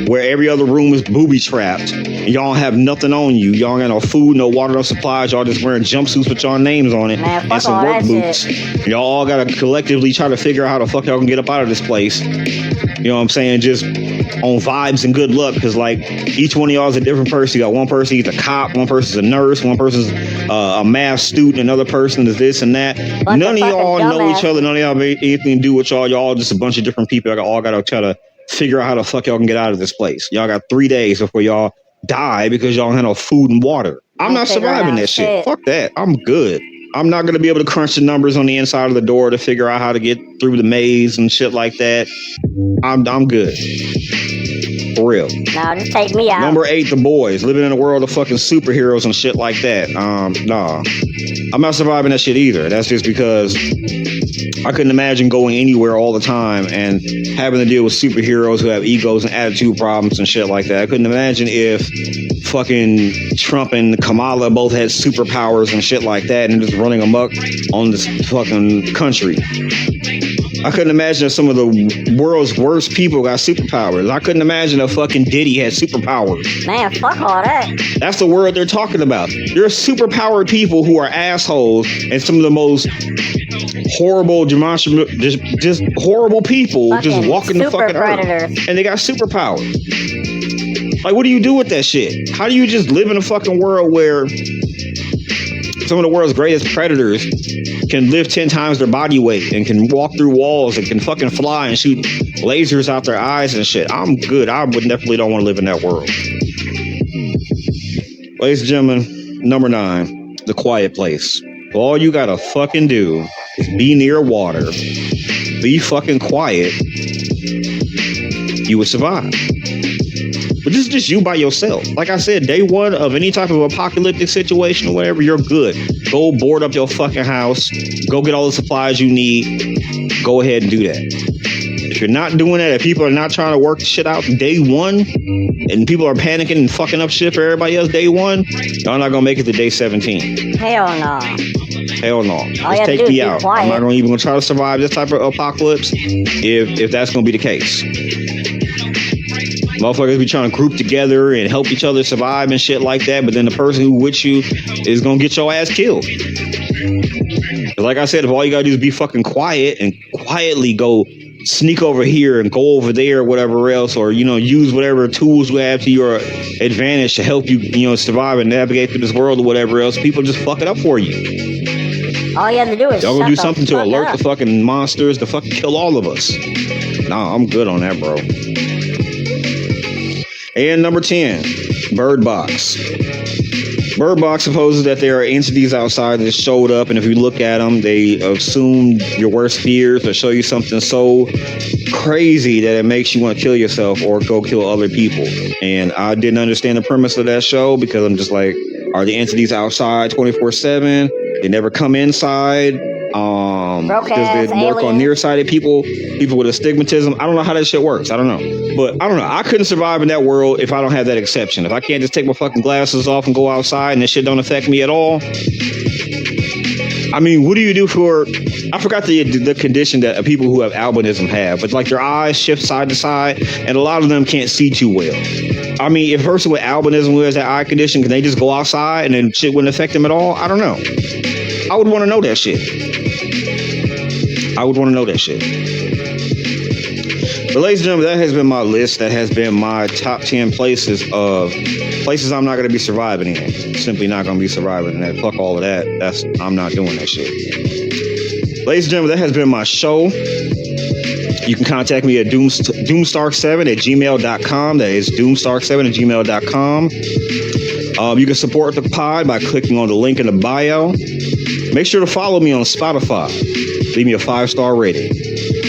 where every other room is booby-trapped, and y'all have nothing on you, y'all got no food, no water, no supplies, y'all just wearing jumpsuits with y'all names on it, and some work boots. Y'all all gotta collectively try to figure out how the fuck y'all can get up out of this place. You know what I'm saying? Just on vibes and good luck, because like each one of y'all is a different person. You got one person, he's a cop, one person's a nurse, one person's a math student, another person is this and that. None of y'all know each other. None of y'all have anything to do with y'all. Y'all just a bunch of different people. Y'all all got to try to figure out how the fuck y'all can get out of this place. Y'all got 3 days before y'all die because y'all don't have no food and water. I'm not surviving that shit. Fuck that. I'm good. I'm not going to be able to crunch the numbers on the inside of the door to figure out how to get through the maze and shit like that. I'm good. For real. No, just take me out. Number 8, The Boys. Living in a world of fucking superheroes and shit like that. Nah. I'm not surviving that shit either. That's just because I couldn't imagine going anywhere all the time and having to deal with superheroes who have egos and attitude problems and shit like that. I couldn't imagine if fucking Trump and Kamala both had superpowers and shit like that and just running amok on this fucking country. I couldn't imagine if some of the world's worst people got superpowers. I couldn't imagine if fucking Diddy had superpowers. Man, fuck all that. That's the world they're talking about. There are superpowered people who are assholes and some of the most horrible, just horrible people fucking just walking the fucking predators. Earth. And they got superpowers. Like, what do you do with that shit? How do you just live in a fucking world where some of the world's greatest predators can lift 10 times their body weight and can walk through walls and can fucking fly and shoot lasers out their eyes and shit? I'm good. I would definitely don't want to live in that world. Ladies and gentlemen, number 9, The Quiet Place. All you gotta fucking do is be near water, be fucking quiet, you would survive. But this is just you by yourself. Like I said, day one of any type of apocalyptic situation or whatever, you're good. Go board up your fucking house. Go get all the supplies you need. Go ahead and do that. If you're not doing that, if people are not trying to work the shit out day one, and people are panicking and fucking up shit for everybody else day one, y'all not gonna make it to day 17. Hell no. Hell no. Just take me out. I'm not even gonna try to survive this type of apocalypse if that's gonna be the case. Motherfuckers be trying to group together and help each other survive and shit like that, but then the person who with you is gonna get your ass killed. Like I said, if all you gotta do is be fucking quiet and quietly go sneak over here and go over there, whatever else, or use whatever tools we have to your advantage to help you, survive and navigate through this world or whatever else, people just fuck it up for you. All you have to do is y'all gonna do something to alert the fucking monsters to fucking kill all of us. Nah, I'm good on that, bro. And number 10, Bird Box. Bird Box supposes that there are entities outside that showed up, and if you look at them, they assume your worst fears or show you something so crazy that it makes you want to kill yourself or go kill other people. And I didn't understand the premise of that show because I'm just like, are the entities outside 24/7? They never come inside. Does it work on nearsighted people with astigmatism? I don't know how that shit works. I don't know. But I don't know. I couldn't survive in that world if I don't have that exception. If I can't just take my fucking glasses off and go outside and this shit don't affect me at all. I mean, what do you do for... I forgot the condition that people who have albinism have, but like their eyes shift side to side, and a lot of them can't see too well. I mean, if a person with albinism who has that eye condition, can they just go outside and then shit wouldn't affect them at all? I don't know. I would want to know that shit. But ladies and gentlemen, that has been my list. That has been my top 10 places I'm not going to be surviving in. Simply not going to be surviving in that. Fuck all of that. I'm not doing that shit. Ladies and gentlemen, that has been my show. You can contact me at doomstark7@gmail.com. That is doomstark7@gmail.com. You can support the pod by clicking on the link in the bio. Make sure to follow me on Spotify. Leave me a 5-star rating.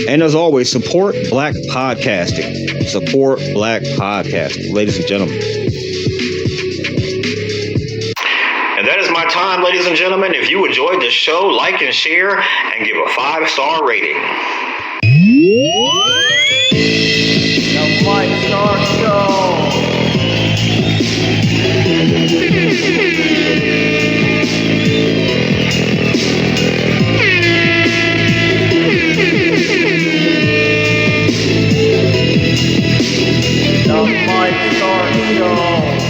And as always, support Black podcasting. Support Black podcasting, ladies and gentlemen. And that is my time, ladies and gentlemen. If you enjoyed the show, like and share, and give a 5-star rating. The Mike Stark Show. The Mike Stark Show.